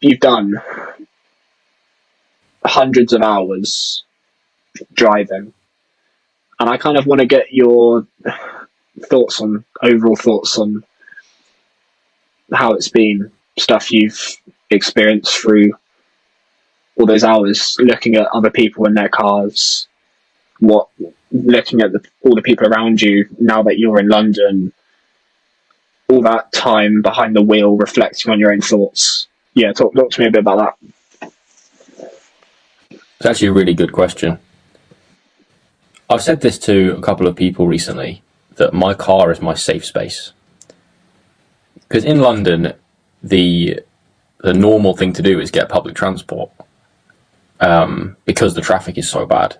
you've done hundreds of hours driving, and I kind of want to get your overall thoughts on how it's been, stuff you've experienced through all those hours, looking at other people in their cars, looking at all the people around you now that you're in London, all that time behind the wheel, reflecting on your own thoughts. Yeah, talk to me a bit about that. It's actually a really good question. I've said this to a couple of people recently, that my car is my safe space. Because in London, the normal thing to do is get public transport, because the traffic is so bad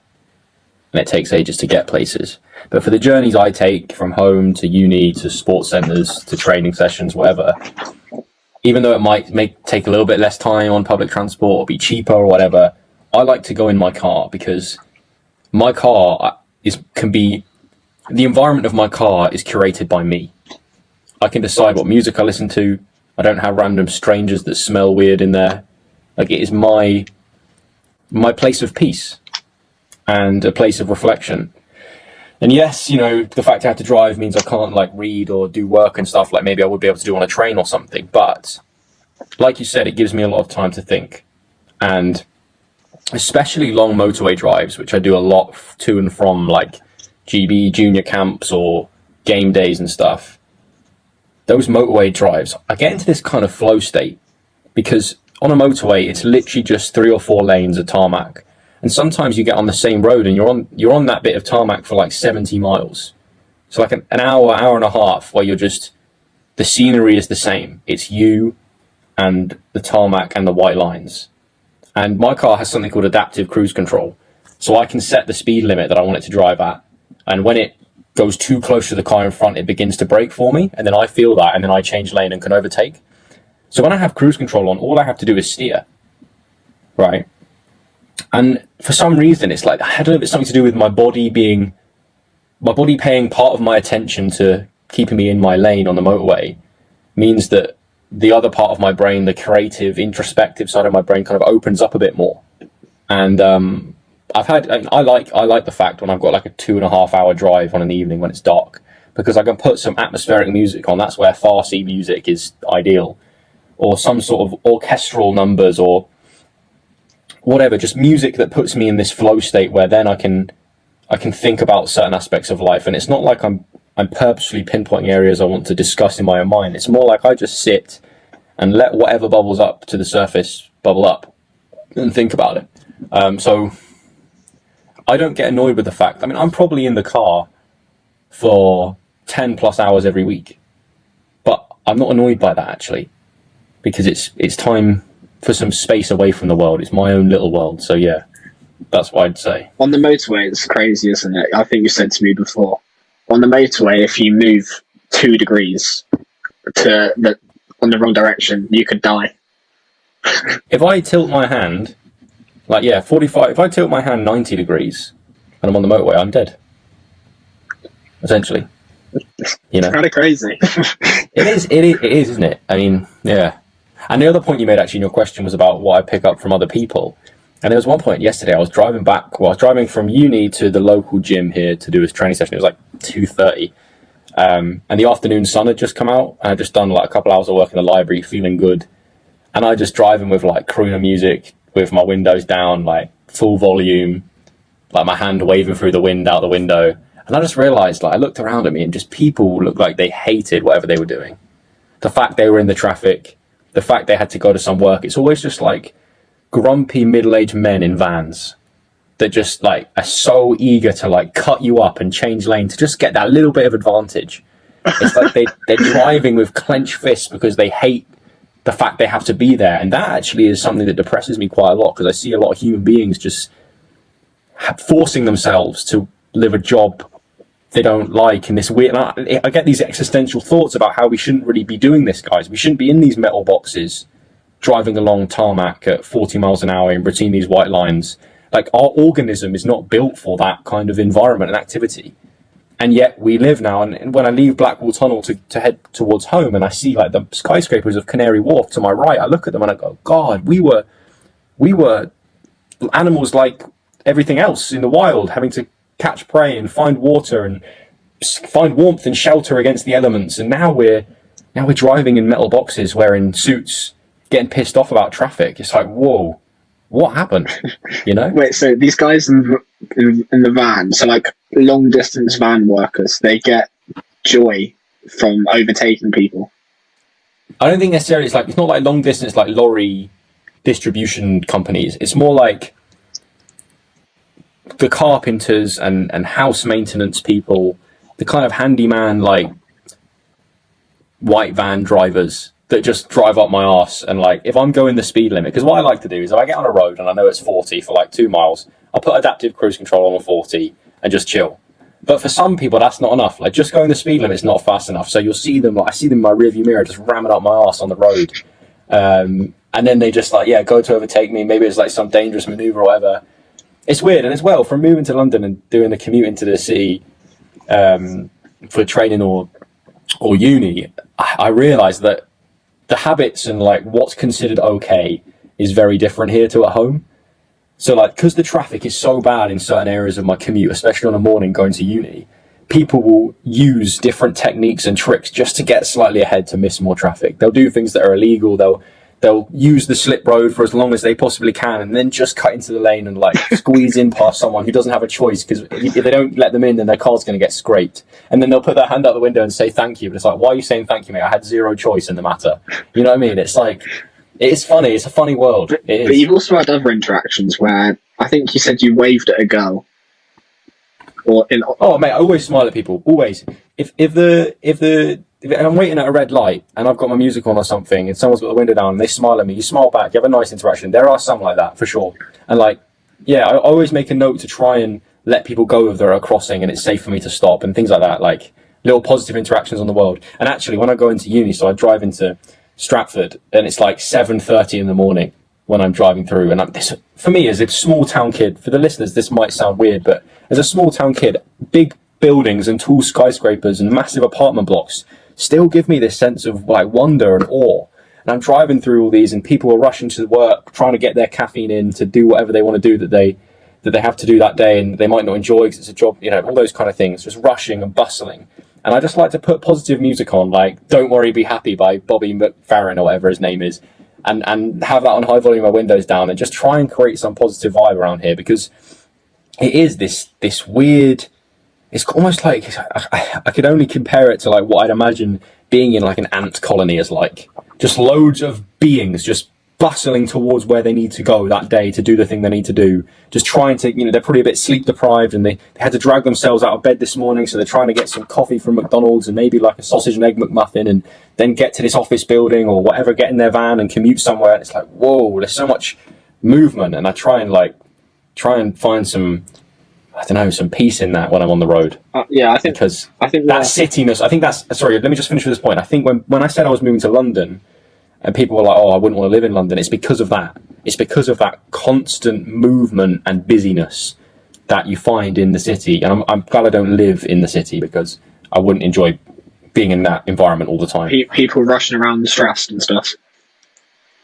and it takes ages to get places. But for the journeys I take from home to uni to sports centres to training sessions, whatever, even though it might take a little bit less time on public transport or be cheaper or whatever, I like to go in my car, because my car the environment of my car is curated by me. I can decide what music I listen to. I don't have random strangers that smell weird in there. Like, it is my place of peace and a place of reflection. And yes, the fact I have to drive means I can't read or do work and stuff like maybe I would be able to do on a train or something. But like you said, it gives me a lot of time to think. And especially long motorway drives, which I do a lot to and from GB junior camps or game days and stuff. Those motorway drives, I get into this kind of flow state, because on a motorway, it's literally just 3 or 4 lanes of tarmac. And sometimes you get on the same road and you're on that bit of tarmac for 70 miles. So an hour and a half where the scenery is the same. It's you and the tarmac and the white lines. And my car has something called adaptive cruise control. So I can set the speed limit that I want it to drive at. And when it goes too close to the car in front, it begins to brake for me. And then I feel that, and then I change lane and can overtake. So when I have cruise control on, all I have to do is steer. Right? And for some reason, it's I don't know if it's something to do with my body paying part of my attention to keeping me in my lane on the motorway, means that the other part of my brain, the creative, introspective side of my brain, kind of opens up a bit more. And I like the fact when I've got a 2.5 hour drive on an evening when it's dark, because I can put some atmospheric music on. That's where Farsi music is ideal, or some sort of orchestral numbers or whatever, just music that puts me in this flow state where then I can think about certain aspects of life. And it's not like I'm purposely pinpointing areas I want to discuss in my own mind. It's more like I just sit and let whatever bubbles up to the surface bubble up and think about it. So I don't get annoyed with the fact, I'm probably in the car for 10 plus hours every week, but I'm not annoyed by that actually, because it's time for some space away from the world. It's my own little world. So yeah, that's what I'd say. On the motorway, it's crazy, isn't it? I think you said to me before, on the motorway, if you move 2 degrees on the wrong direction, you could die. If I tilt my hand, 45, if I tilt my hand 90 degrees and I'm on the motorway, I'm dead. Essentially. It's kind of crazy. It is, isn't it? Yeah. And the other point you made actually in your question was about what I pick up from other people. And there was one point yesterday, I was driving from uni to the local gym here to do a training session. It was 2:30. And the afternoon sun had just come out, and I'd just done a couple hours of work in the library, feeling good. And I just driving with crooner music, with my windows down, full volume, my hand waving through the wind out the window. And I just realized, I looked around at me and just people looked like they hated whatever they were doing. The fact they were in the traffic, the fact they had to go to some work. It's always just grumpy middle-aged men in vans that just are so eager to cut you up and change lane to just get that little bit of advantage. It's they're driving with clenched fists because they hate the fact they have to be there. And that actually is something that depresses me quite a lot, because I see a lot of human beings just forcing themselves to live a job they don't like in this weird. I get these existential thoughts about how we shouldn't really be doing this, guys. We shouldn't be in these metal boxes driving along tarmac at 40 miles an hour in between these white lines. Our organism is not built for that kind of environment and activity. And yet we live now, and when I leave Blackwall Tunnel to head towards home, and I see like the skyscrapers of Canary Wharf to my right, I look at them and I go, God, we were animals like everything else in the wild, having to catch prey and find water and find warmth and shelter against the elements. And now we're driving in metal boxes, wearing suits, getting pissed off about traffic. It's like, whoa, what happened? You know? Wait, so these guys in the van, so like long distance van workers, they get joy from overtaking people. I don't think necessarily it's not like long distance like lorry distribution companies. It's more like the carpenters and house maintenance people, the kind of handyman like white van drivers that just drive up my arse. And like, if I'm going the speed limit, because what I like to do is if I get on a road and I know it's 40 for like 2 miles, I'll put adaptive cruise control on a 40 and just chill. But for some people, that's not enough. Like, just going the speed limit is not fast enough. So you'll see them, like, I see them in my rearview mirror just ramming up my arse on the road. And then they just, like, yeah, go to overtake me. Maybe it's like some dangerous maneuver or whatever. It's weird. And as well, from moving to London and doing the commute into the city for training or uni, I realised that the habits and, like, what's considered okay is very different here to at home. So, like, because the traffic is so bad in certain areas of my commute, especially on a morning going to uni, people will use different techniques and tricks just to get slightly ahead to miss more traffic. They'll do things that are illegal. They'll use the slip road for as long as they possibly can and then just cut into the lane and, like, squeeze in past someone who doesn't have a choice, because if they don't let them in, then their car's going to get scraped. And then they'll put their hand out the window and say thank you. But it's like, why are you saying thank you, mate? I had zero choice in the matter. You know what I mean? It's like... It's funny. It's a funny world. It is. But you've also had other interactions where I think you said you waved at a girl. Oh, mate, I always smile at people. Always. If I'm waiting at a red light and I've got my music on or something and someone's got the window down and they smile at me, you smile back. You have a nice interaction. There are some like that for sure. And like, yeah, I always make a note to try and let people go if they're at a crossing and it's safe for me to stop and things like that. Like little positive interactions on the world. And actually, when I go into uni, so I drive into Stratford, and it's like 7:30 in the morning when I'm driving through. And this, for me, as a small town kid, for the listeners, this might sound weird, but as a small town kid, big buildings and tall skyscrapers and massive apartment blocks still give me this sense of like wonder and awe. And I'm driving through all these, and people are rushing to work, trying to get their caffeine in to do whatever they want to do that they have to do that day, and they might not enjoy because it's a job, you know, all those kind of things, just rushing and bustling. And I just like to put positive music on, like Don't Worry, Be Happy by Bobby McFerrin or whatever his name is, and have that on high volume, my windows down, and just try and create some positive vibe around here, because it is this weird, it's almost like, I could only compare it to like what I'd imagine being in like an ant colony is like. Just loads of beings just bustling towards where they need to go that day to do the thing they need to do, just trying to, you know, they're probably a bit sleep deprived and they had to drag themselves out of bed this morning, so they're trying to get some coffee from McDonald's and maybe like a sausage and egg McMuffin and then get to this office building or whatever, get in their van and commute somewhere. And it's like, whoa, there's so much movement, and I try and find some, I don't know, some peace in that when I'm on the road. Yeah, I think that cityness, I think that's, sorry, let me just finish with this point. I think when I said I was moving to London, and people were like, oh, I wouldn't want to live in London, it's because of that. It's because of that constant movement and busyness that you find in the city. And I'm glad I don't live in the city, because I wouldn't enjoy being in that environment all the time. People rushing around stressed and stuff.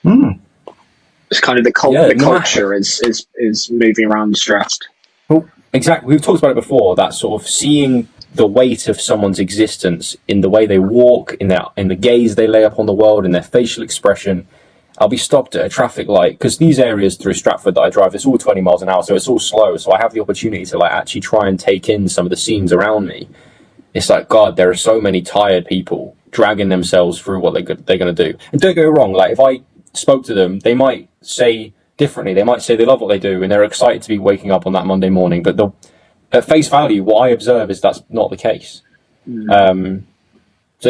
It's kind of the culture is moving around stressed. Well, exactly. We've talked about it before, that sort of seeing the weight of someone's existence in the way they walk, in the gaze they lay upon the world, in their facial expression. I'll be stopped at a traffic light, because these areas through Stratford that I drive, it's all 20 miles an hour, so it's all slow. So I have the opportunity to like actually try and take in some of the scenes around me. It's like, God, there are so many tired people dragging themselves through what they're going to do. And don't get me wrong, like if I spoke to them, they might say differently. They might say they love what they do and they're excited to be waking up on that Monday morning, but at face value, what I observe is that's not the case. So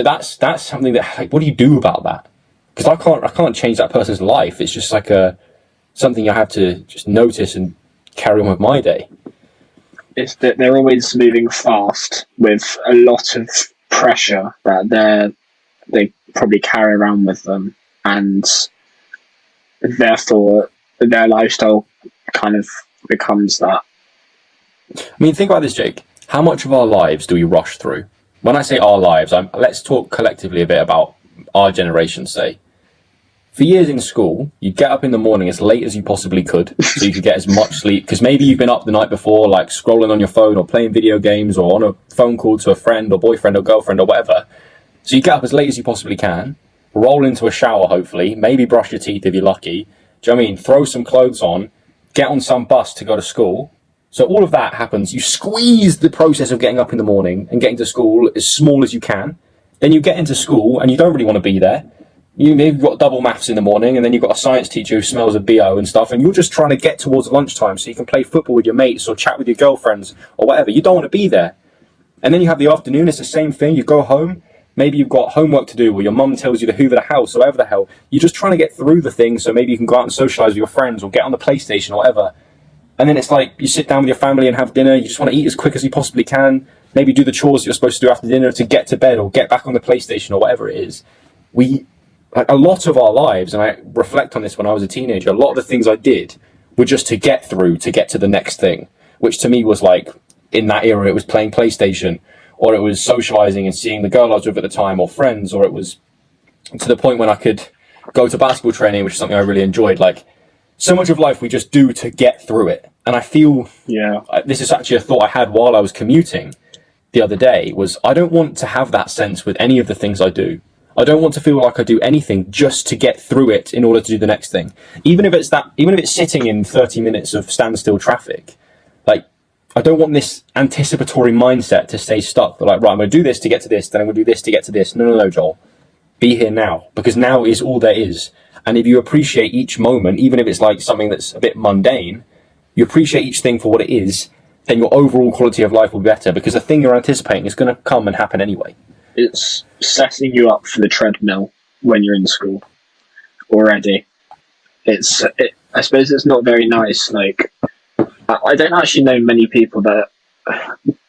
that's something that, like, what do you do about that? Because I can't change that person's life. It's just like something I have to just notice and carry on with my day. It's that they're always moving fast with a lot of pressure that they probably carry around with them, and therefore their lifestyle kind of becomes that. I mean, think about this, Jake. how much of our lives do we rush through? When I say our lives, let's talk collectively a bit about our generation, say. For years in school, you'd get up in the morning as late as you possibly could, so you could get as much sleep, because maybe you've been up the night before, like scrolling on your phone or playing video games or on a phone call to a friend or boyfriend or girlfriend or whatever. So you get up as late as you possibly can, roll into a shower, hopefully, maybe brush your teeth if you're lucky. Do you know what I mean? Throw some clothes on, get on some bus to go to school. So all of that happens. You squeeze the process of getting up in the morning and getting to school as small as you can. Then you get into school and you don't really want to be there. You've got double maths in the morning, and then you've got a science teacher who smells of BO and stuff, and you're just trying to get towards lunchtime so you can play football with your mates or chat with your girlfriends or whatever. You don't want to be there. And then you have the afternoon, it's the same thing. You go home, maybe you've got homework to do, or your mum tells you to hoover the house, or whatever the hell. You're just trying to get through the thing so maybe you can go out and socialise with your friends or get on the PlayStation or whatever. And then it's like you sit down with your family and have dinner, you just want to eat as quick as you possibly can, maybe do the chores that you're supposed to do after dinner to get to bed or get back on the PlayStation or whatever it is. A lot of our lives, and I reflect on this when I was a teenager, a lot of the things I did were just to get through, to get to the next thing, which to me was like, in that era, it was playing PlayStation, or it was socializing and seeing the girl I was with at the time, or friends, or it was to the point when I could go to basketball training, which is something I really enjoyed. Like, so much of life we just do to get through it. And I feel, this is actually a thought I had while I was commuting the other day, was I don't want to have that sense with any of the things I do. I don't want to feel like I do anything just to get through it in order to do the next thing. Even if it's sitting in 30 minutes of standstill traffic, like, I don't want this anticipatory mindset to stay stuck. Like, right, I'm going to do this to get to this, then I'm going to do this to get to this. No, Joel. Be here now, because now is all there is. And if you appreciate each moment, even if it's like something that's a bit mundane, you appreciate each thing for what it is, then your overall quality of life will be better, because the thing you're anticipating is going to come and happen anyway. It's setting you up for the treadmill when you're in school already. I suppose it's not very nice. Like, I don't actually know many people that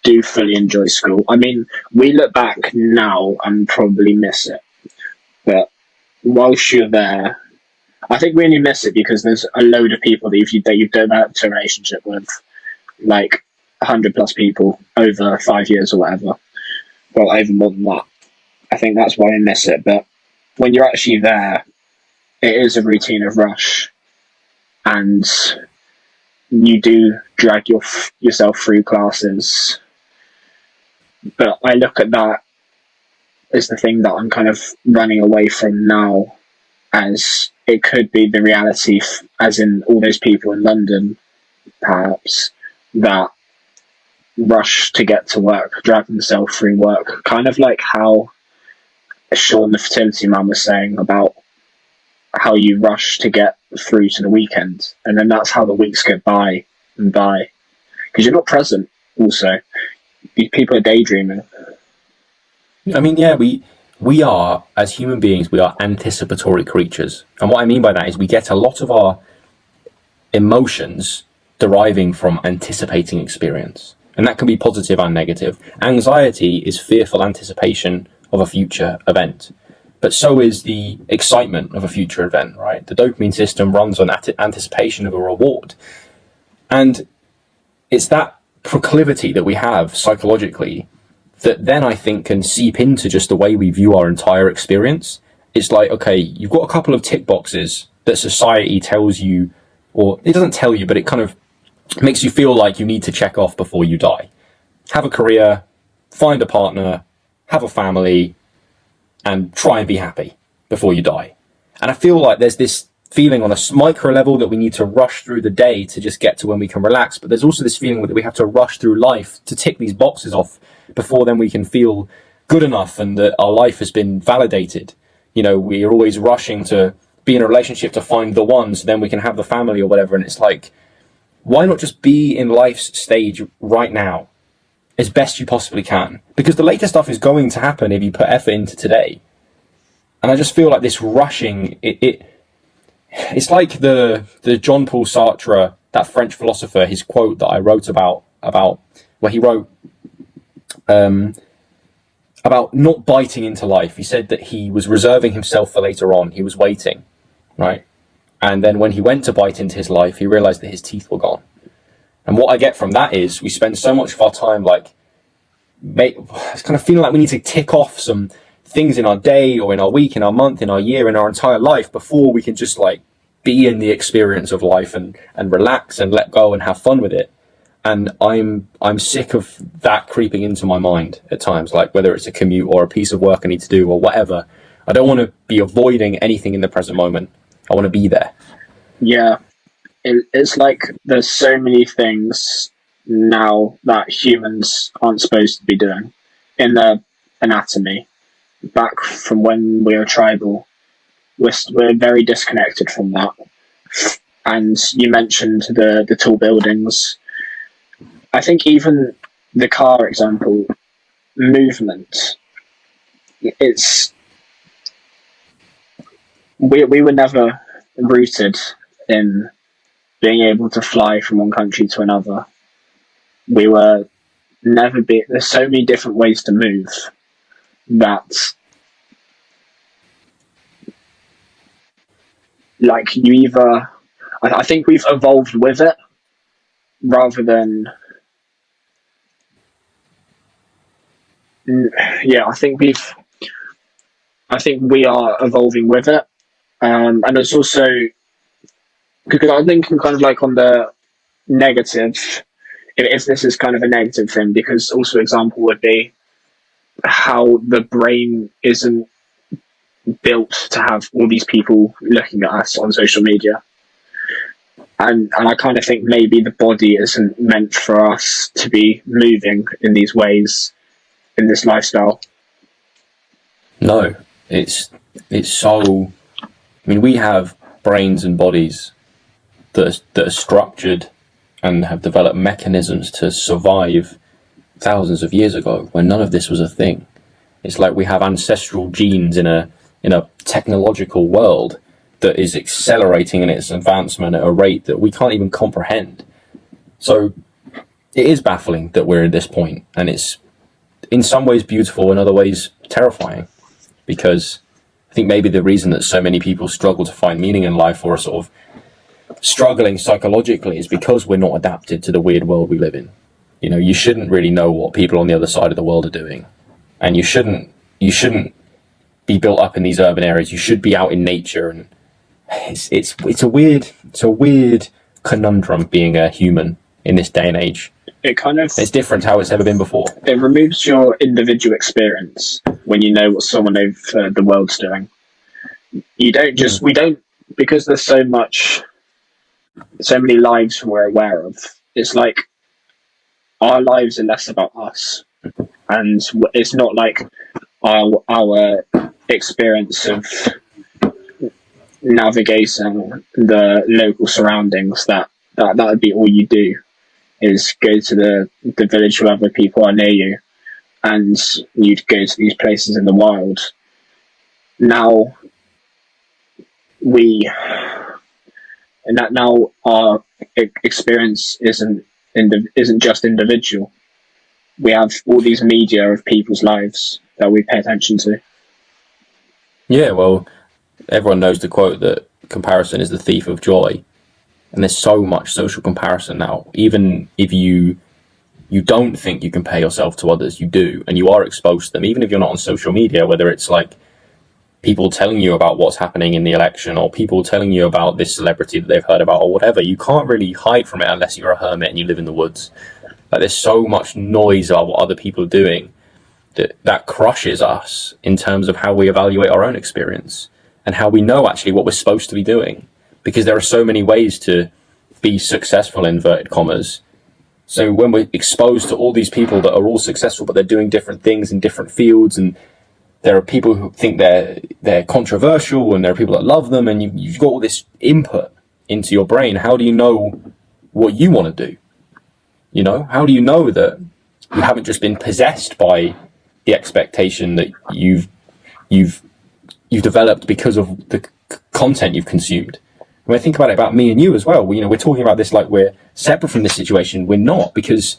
do fully enjoy school. I mean, we look back now and probably miss it. But whilst you're there, I think we only miss it because there's a load of people that you've developed a relationship with, like 100 plus people over 5 years or whatever. Well, over more than that. I think that's why I miss it. But when you're actually there, it is a routine of rush, and you do drag yourself through classes. But I look at that as the thing that I'm kind of running away from now, as it could be the reality, as in all those people in London, perhaps, that rush to get to work, drag themselves through work, kind of like how Sean, the fertility man, was saying about how you rush to get through to the weekend, and then that's how the weeks go by and by, because you're not present. Also, people are daydreaming. I mean, yeah, we are, as human beings, we are anticipatory creatures, and what I mean by that is we get a lot of our emotions deriving from anticipating experience. And that can be positive and negative. Anxiety is fearful anticipation of a future event. But so is the excitement of a future event, right? The dopamine system runs on anticipation of a reward. And it's that proclivity that we have psychologically that then I think can seep into just the way we view our entire experience. It's like, okay, you've got a couple of tick boxes that society tells you, or it doesn't tell you, but it kind of makes you feel like you need to check off before you die. Have a career, find a partner, have a family, and try and be happy before you die. And I feel like there's this feeling on a micro level that we need to rush through the day to just get to when we can relax, but there's also this feeling that we have to rush through life to tick these boxes off before then we can feel good enough and that our life has been validated. You know, we're always rushing to be in a relationship to find the one so then we can have the family or whatever, and it's like, why not just be in life's stage right now as best you possibly can? Because the later stuff is going to happen if you put effort into today. And I just feel like this rushing, it's like the Jean Paul Sartre, that French philosopher, his quote that I wrote about where he wrote about not biting into life. He said that he was reserving himself for later on. He was waiting, right? And then when he went to bite into his life, he realized that his teeth were gone. And what I get from that is we spend so much of our time like it's kind of feeling like we need to tick off some things in our day or in our week, in our month, in our year, in our entire life before we can just like be in the experience of life and relax and let go and have fun with it. And I'm sick of that creeping into my mind at times, like whether it's a commute or a piece of work I need to do or whatever. I don't want to be avoiding anything in the present moment. I want to be there. Yeah, it's like there's so many things now that humans aren't supposed to be doing in their anatomy. Back from when we were tribal, we're very disconnected from that. And you mentioned the tall buildings. I think even the car example, movement. It's we were never rooted in being able to fly from one country to another. We were never be. There's so many different ways to move that, like, you either. I think we've evolved with it rather than. Yeah, I think we are evolving with it, and it's also because I'm thinking kind of like on the negative. If this is kind of a negative thing, because also example would be how the brain isn't built to have all these people looking at us on social media. And I kind of think maybe the body isn't meant for us to be moving in these ways in this lifestyle. No, it's so. I mean, we have brains and bodies that are structured and have developed mechanisms to survive thousands of years ago when none of this was a thing. It's like we have ancestral genes in a technological world that is accelerating in its advancement at a rate that we can't even comprehend. So it is baffling that we're at this point, and it's in some ways beautiful, in other ways terrifying, because I think maybe the reason that so many people struggle to find meaning in life or are sort of struggling psychologically is because we're not adapted to the weird world we live in. You know, you shouldn't really know what people on the other side of the world are doing, and you shouldn't be built up in these urban areas. You should be out in nature, and it's a weird conundrum being a human in this day and age. It's different to how it's ever been before. It removes your individual experience when you know what someone over the world's doing. You don't just we don't, because there's so many lives we're aware of. It's like our lives are less about us, and it's not like our experience of navigating the local surroundings. That would be all you do, is go to the village where other people are near you, and you'd go to these places in the wild. Now our experience isn't just individual. We have all these media of people's lives that we pay attention to. Yeah, well, everyone knows the quote that comparison is the thief of joy. And there's so much social comparison now. Even if you don't think you compare yourself to others, you do, and you are exposed to them. Even if you're not on social media, whether it's like people telling you about what's happening in the election, or people telling you about this celebrity that they've heard about, or whatever, you can't really hide from it unless you're a hermit and you live in the woods. Like, there's so much noise about what other people are doing that crushes us in terms of how we evaluate our own experience and how we know actually what we're supposed to be doing, because there are so many ways to be successful, in inverted commas. So when we're exposed to all these people that are all successful, but they're doing different things in different fields, and there are people who think they're controversial, and there are people that love them, and you've got all this input into your brain. How do you know what you want to do? You know, how do you know that you haven't just been possessed by the expectation that you've developed because of the content you've consumed? When I think about me and you as well, we're talking about this like we're separate from this situation. We're not, because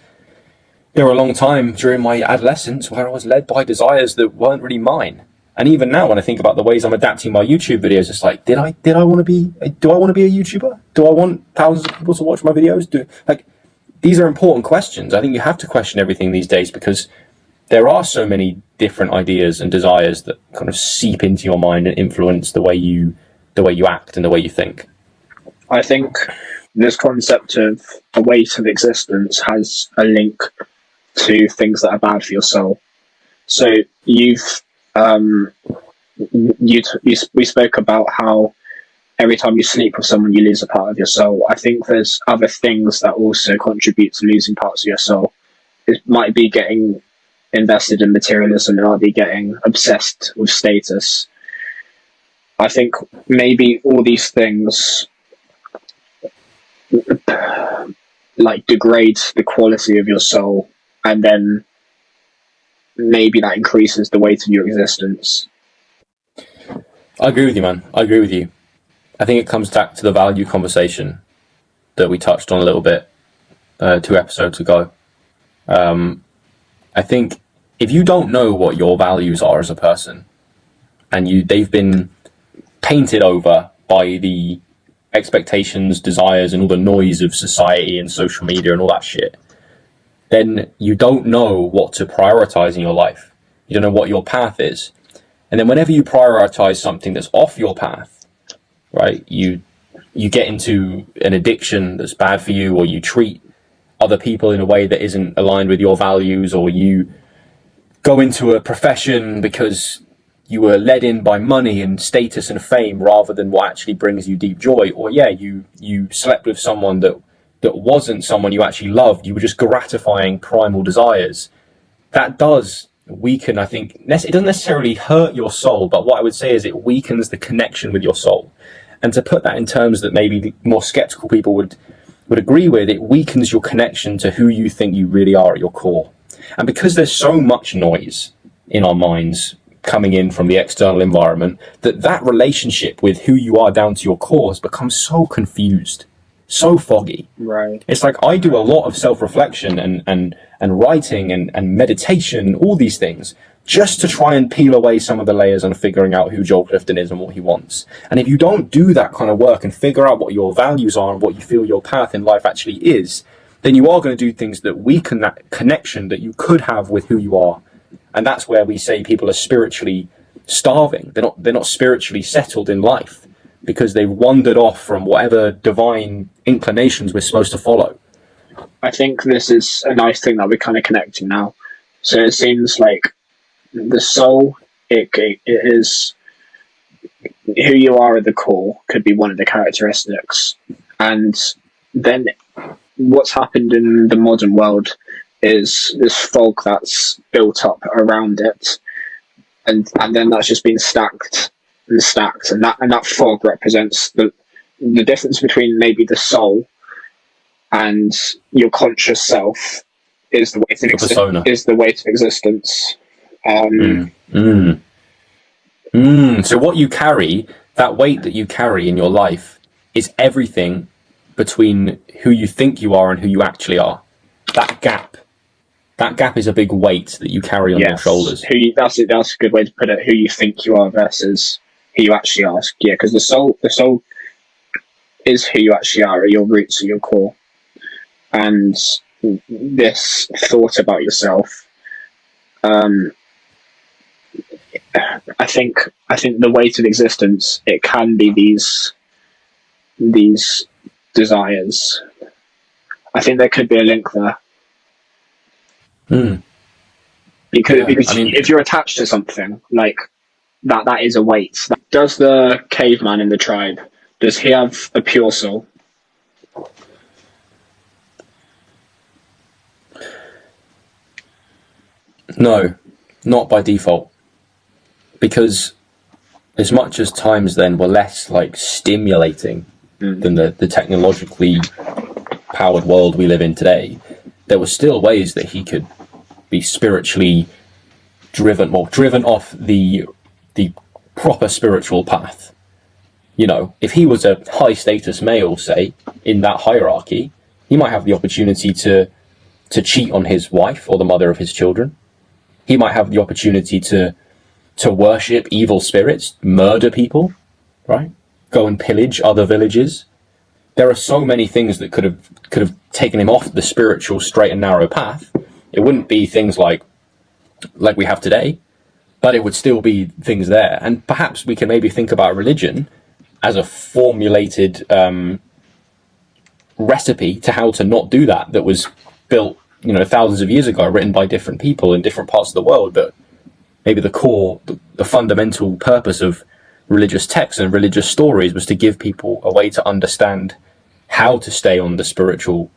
there were a long time during my adolescence where I was led by desires that weren't really mine. And even now, when I think about the ways I'm adapting my YouTube videos, it's like, do I want to be a YouTuber? Do I want thousands of people to watch my videos? These are important questions. I think you have to question everything these days, because there are so many different ideas and desires that kind of seep into your mind and influence the way you act and the way you think. I think this concept of a weight of existence has a link to things that are bad for your soul. So we spoke about how every time you sleep with someone, you lose a part of your soul. I think there's other things that also contribute to losing parts of your soul. It might be getting invested in materialism, it might be getting obsessed with status. I think maybe all these things like degrade the quality of your soul, and then maybe that increases the weight of your existence. I agree with you, man. I agree with you. I think it comes back to the value conversation that we touched on a little bit 2 episodes ago. I think if you don't know what your values are as a person, and they've been painted over by the expectations, desires, and all the noise of society and social media and all that shit, then you don't know what to prioritize in your life. You don't know what your path is. And then whenever you prioritize something that's off your path, right, you get into an addiction that's bad for you, or you treat other people in a way that isn't aligned with your values, or you go into a profession because you were led in by money and status and fame rather than what actually brings you deep joy, or you slept with someone that wasn't someone you actually loved, you were just gratifying primal desires. That does weaken, I think. It doesn't necessarily hurt your soul, but what I would say is it weakens the connection with your soul. And to put that in terms that maybe more skeptical people would agree with, it weakens your connection to who you think you really are at your core. And because there's so much noise in our minds coming in from the external environment, that relationship with who you are down to your core has become so confused, so foggy. Right. It's like I do a lot of self-reflection and writing and meditation and all these things just to try and peel away some of the layers on figuring out who Joel Clifton is and what he wants. And if you don't do that kind of work and figure out what your values are and what you feel your path in life actually is, then you are going to do things that weaken that connection that you could have with who you are. And that's where we say people are spiritually starving. They're not spiritually settled in life because they've wandered off from whatever divine inclinations we're supposed to follow. I think this is a nice thing that we're kind of connecting now. So it seems like the soul, it is who you are at the core, could be one of the characteristics. And then what's happened in the modern world is this fog that's built up around it, and then that's just been stacked and stacked, and that fog represents the difference between maybe the soul and your conscious self is the weight of existence. So what you carry, that weight that you carry in your life, is everything between who you think you are and who you actually are. That gap is a big weight that you carry on your shoulders. That's a good way to put it. Who you think you are versus who you actually are. Yeah, because the soul is who you actually are at your roots, at your core. And this thought about yourself, I think the weight of existence, it can be these desires. I think there could be a link there. Because if you're attached to something like that is a weight. Does the caveman in the tribe, does he have a pure soul? No, not by default. Because as much as times then were less like stimulating than the technologically powered world we live in today, there were still ways that he could be spiritually driven off the proper spiritual path. You know, if he was a high status male, say, in that hierarchy, he might have the opportunity to cheat on his wife or the mother of his children. He might have the opportunity to worship evil spirits, murder people, right? Go and pillage other villages. There are so many things that could have taken him off the spiritual straight and narrow path. It wouldn't be things like like we have today, but it would still be things there. And perhaps we can maybe think about religion as a formulated recipe to how to not do that, that was built, thousands of years ago, written by different people in different parts of the world. But maybe the fundamental purpose of religious texts and religious stories was to give people a way to understand how to stay on the spiritual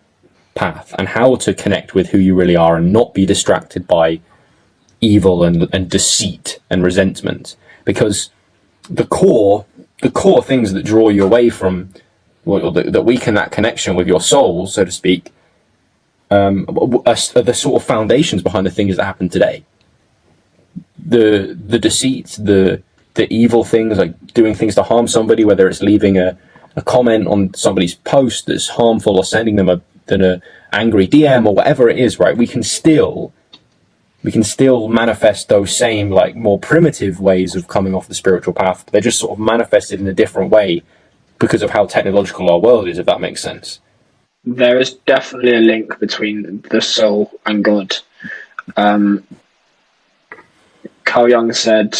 path and how to connect with who you really are and not be distracted by evil and deceit and resentment. Because the core things that draw you away from, or that weaken that connection with your soul, so to speak, are the sort of foundations behind the things that happen today. The deceit, the evil things, like doing things to harm somebody, whether it's leaving a comment on somebody's post that's harmful, or sending them an angry DM, or whatever it is, right? We can still manifest those same, like, more primitive ways of coming off the spiritual path. They're just sort of manifested in a different way because of how technological our world is, if that makes sense. There is definitely a link between the soul and God. Carl Jung said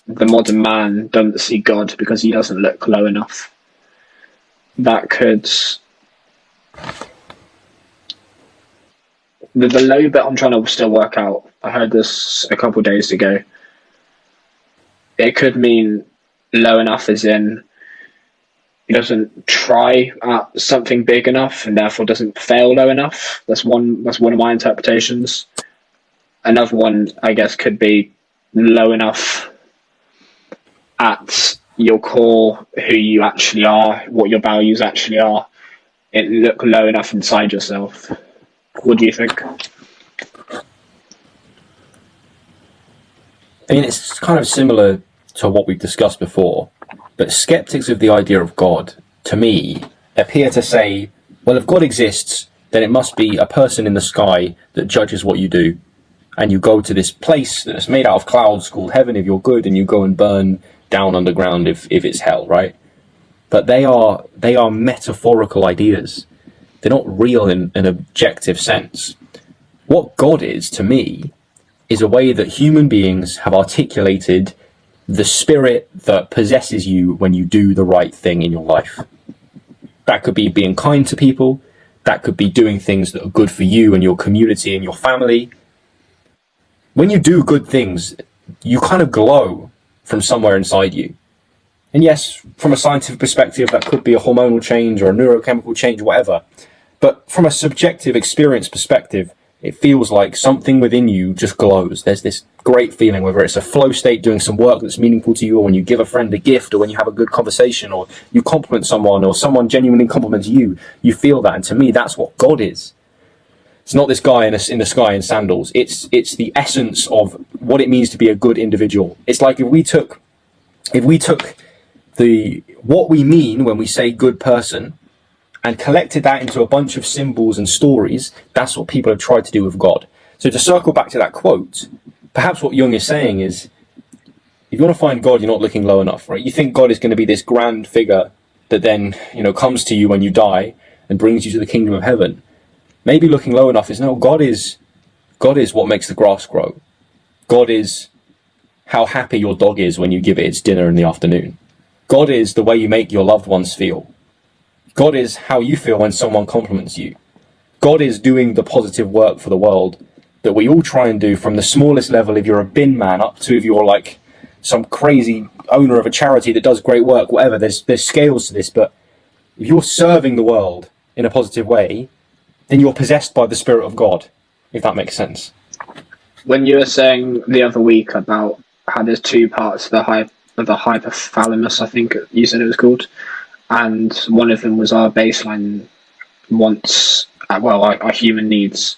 the modern man doesn't see God because he doesn't look low enough. That could... The low bit I'm trying to still work out. I heard this a couple of days ago. It could mean low enough as in he doesn't try at something big enough and therefore doesn't fail low enough. That's one of my interpretations. Another one, I guess, could be low enough at your core, who you actually are, what your values actually are. It look low enough inside yourself. What do you think? I mean, it's kind of similar to what we've discussed before, but skeptics of the idea of God, to me, appear to say, well, if God exists, then it must be a person in the sky that judges what you do. And you go to this place that's made out of clouds called heaven if you're good, and you go and burn down underground if it's hell, right? But they are metaphorical ideas. They're not real in an objective sense. What God is, to me, is a way that human beings have articulated the spirit that possesses you when you do the right thing in your life. That could be being kind to people. That could be doing things that are good for you and your community and your family. When you do good things, you kind of glow from somewhere inside you. And yes, from a scientific perspective, that could be a hormonal change or a neurochemical change, whatever. But from a subjective experience perspective, it feels like something within you just glows. There's this great feeling, whether it's a flow state, doing some work that's meaningful to you, or when you give a friend a gift, or when you have a good conversation, or you compliment someone, or someone genuinely compliments you, you feel that. And to me, that's what God is. It's not this guy in the sky in sandals. It's the essence of what it means to be a good individual. It's like if we took what we mean when we say good person and collected that into a bunch of symbols and stories, that's what people have tried to do with God. So to circle back to that quote, perhaps what Jung is saying is, if you want to find God, you're not looking low enough, right? You think God is going to be this grand figure that then, comes to you when you die and brings you to the kingdom of heaven. Maybe looking low enough is, no, God is what makes the grass grow. God is how happy your dog is when you give it its dinner in the afternoon. God is the way you make your loved ones feel. God is how you feel when someone compliments you. God is doing the positive work for the world that we all try and do, from the smallest level, if you're a bin man, up to if you're like some crazy owner of a charity that does great work, whatever. There's scales to this, but if you're serving the world in a positive way, then you're possessed by the Spirit of God, if that makes sense. When you were saying the other week about how there's two parts of the hypothalamus, I think you said it was called, and one of them was our baseline wants, our human needs.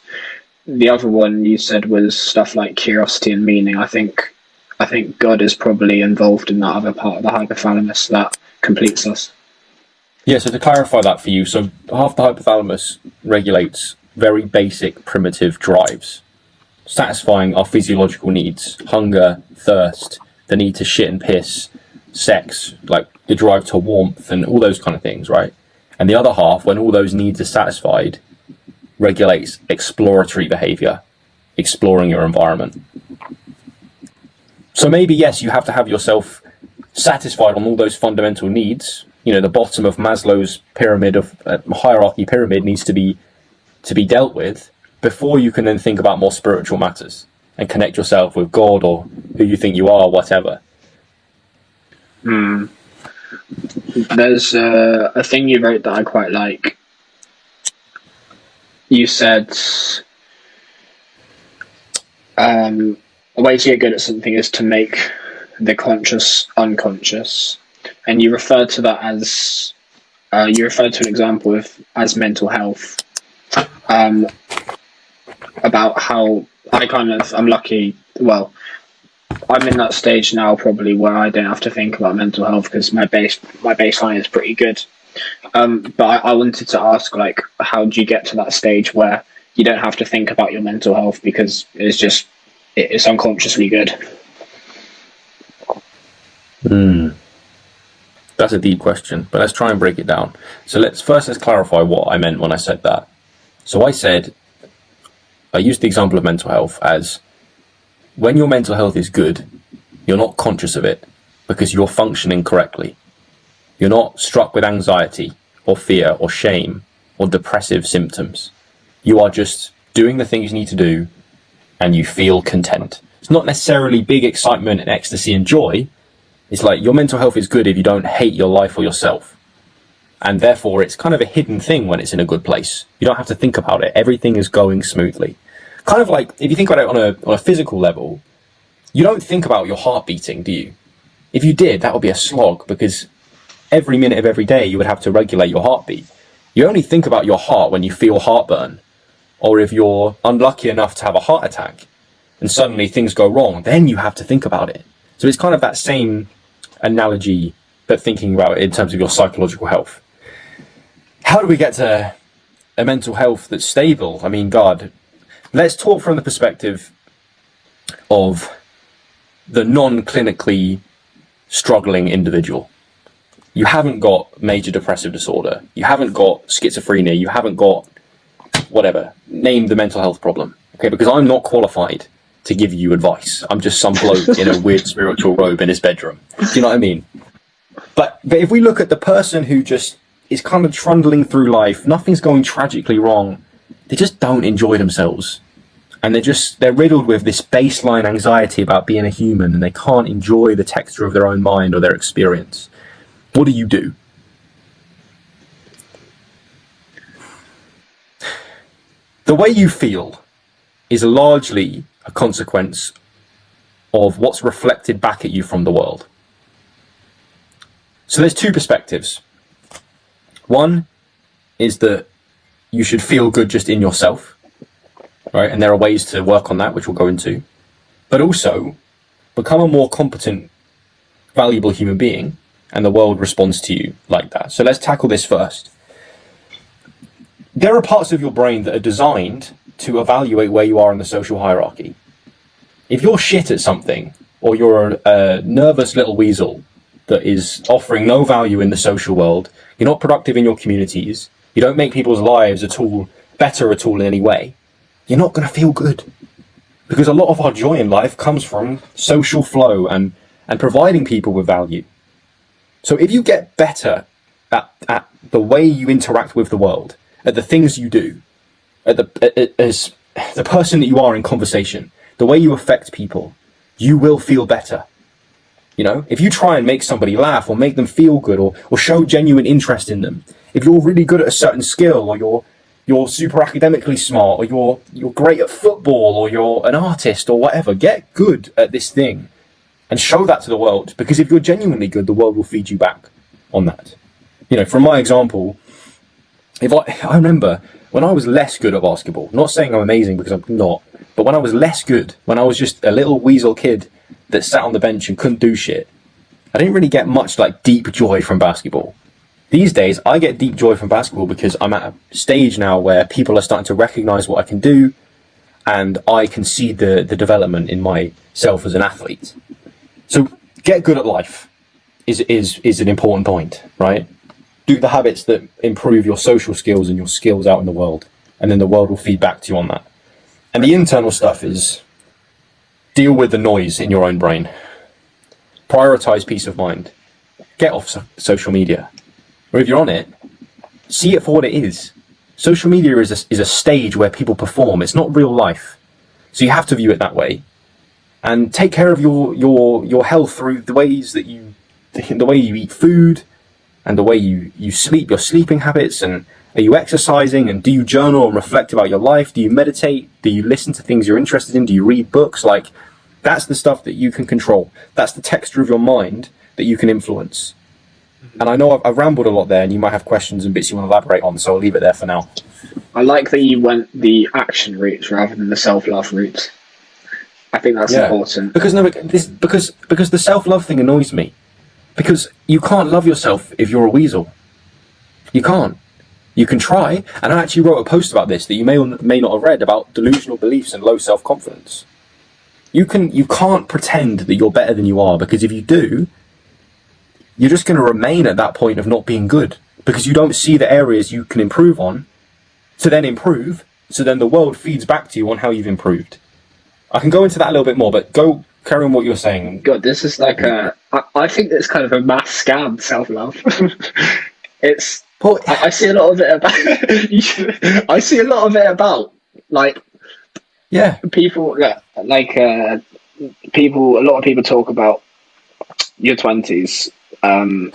The other one you said was stuff like curiosity and meaning. I think God is probably involved in that other part of the hypothalamus that completes us. Yeah, so to clarify that for you, so half the hypothalamus regulates very basic primitive drives, satisfying our physiological needs: hunger, thirst, the need to shit and piss, sex, like the drive to warmth and all those kind of things, right? And the other half, when all those needs are satisfied, regulates exploratory behavior, exploring your environment. So maybe, yes, you have to have yourself satisfied on all those fundamental needs. You know, the bottom of Maslow's pyramid of hierarchy pyramid needs to be dealt with before you can then think about more spiritual matters and connect yourself with God or who you think you are, whatever. There's a thing you wrote that I quite like. You said a way to get good at something is to make the conscious unconscious, and you referred to that as you referred to an example as mental health. About how I'm lucky. Well, I'm in that stage now probably where I don't have to think about mental health because my baseline is pretty good. But I wanted to ask, like, how do you get to that stage where you don't have to think about your mental health because it's unconsciously good? That's a deep question, but let's try and break it down. So let's clarify what I meant when I said that. So I used the example of mental health as when your mental health is good, you're not conscious of it because you're functioning correctly. You're not struck with anxiety or fear or shame or depressive symptoms. You are just doing the things you need to do and you feel content. It's not necessarily big excitement and ecstasy and joy. It's like your mental health is good if you don't hate your life or yourself. And therefore, it's kind of a hidden thing when it's in a good place. You don't have to think about it. Everything is going smoothly. Kind of like, if you think about it on a physical level, you don't think about your heart beating, do you? If you did, that would be a slog because every minute of every day you would have to regulate your heartbeat. You only think about your heart when you feel heartburn, or if you're unlucky enough to have a heart attack and suddenly things go wrong, then you have to think about it. So it's kind of that same analogy, but thinking about it in terms of your psychological health. How do we get to a mental health that's stable? I mean, God, let's talk from the perspective of the non-clinically struggling individual. You haven't got major depressive disorder. You haven't got schizophrenia. You haven't got whatever. Name the mental health problem. Okay, because I'm not qualified to give you advice. I'm just some bloke in a weird spiritual robe in his bedroom. Do you know what I mean? But if we look at the person who just is kind of trundling through life, nothing's going tragically wrong, they just don't enjoy themselves. And they're riddled with this baseline anxiety about being a human, and they can't enjoy the texture of their own mind or their experience. What do you do? The way you feel is largely a consequence of what's reflected back at you from the world. So there's two perspectives. One is that you should feel good just in yourself, right? And there are ways to work on that, which we'll go into. But also, become a more competent, valuable human being, and the world responds to you like that. So let's tackle this first. There are parts of your brain that are designed to evaluate where you are in the social hierarchy. If you're shit at something, or you're a nervous little weasel that is offering no value in the social world, you're not productive in your communities, you don't make people's lives better at all in any way, you're not going to feel good. Because a lot of our joy in life comes from social flow and providing people with value. So if you get better at the way you interact with the world, at the things you do, as the person that you are in conversation, the way you affect people, you will feel better. You know, if you try and make somebody laugh or make them feel good or show genuine interest in them, if you're really good at a certain skill, or you're super academically smart, or you're great at football, or you're an artist or whatever, get good at this thing and show that to the world. Because if you're genuinely good, the world will feed you back on that. You know, from my example, I remember when I was less good at basketball, not saying I'm amazing because I'm not, but when I was less good, when I was just a little weasel kid that sat on the bench and couldn't do shit, I didn't really get much like deep joy from basketball. These days, I get deep joy from basketball because I'm at a stage now where people are starting to recognize what I can do, and I can see the development in myself as an athlete. So get good at life is an important point, right? Do the habits that improve your social skills and your skills out in the world, and then the world will feed back to you on that. And the internal stuff is deal with the noise in your own brain. Prioritize peace of mind. Get off social media. Or if you're on it, see it for what it is. Social media is a stage where people perform. It's not real life. So you have to view it that way. And take care of your health through the ways that the way you eat food, and the way you sleep, your sleeping habits, and are you exercising, and do you journal and reflect about your life? Do you meditate? Do you listen to things you're interested in? Do you read books? Like, that's the stuff that you can control. That's the texture of your mind that you can influence. And I know I've rambled a lot there, and you might have questions and bits you want to elaborate on, so I'll leave it there for now. I like that you went the action route rather than the self-love route. I think that's important. Because the self-love thing annoys me. Because you can't love yourself if you're a weasel. You can't. You can try, and I actually wrote a post about this that you may or may not have read, about delusional beliefs and low self-confidence. You can't pretend that you're better than you are, because if you do, you're just going to remain at that point of not being good, because you don't see the areas you can improve on, to then improve, so then the world feeds back to you on how you've improved. I can go into that a little bit more, but go carry on what you were saying. God, this is like I think it's kind of a mass scam, self-love. It's... I see a lot of it about. I see a lot of it about like, people people. A lot of people talk about your 20s, and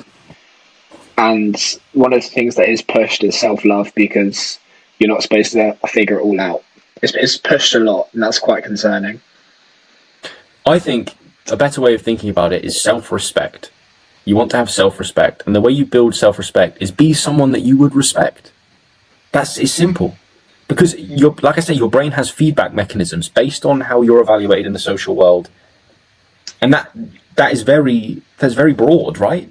one of the things that is pushed is self-love, because you're not supposed to figure it all out. It's pushed a lot, and that's quite concerning. I think a better way of thinking about it is self-respect. You want to have self-respect, and the way you build self-respect is be someone that you would respect. It's simple. Because like I say, your brain has feedback mechanisms based on how you're evaluated in the social world. And that's very broad, right?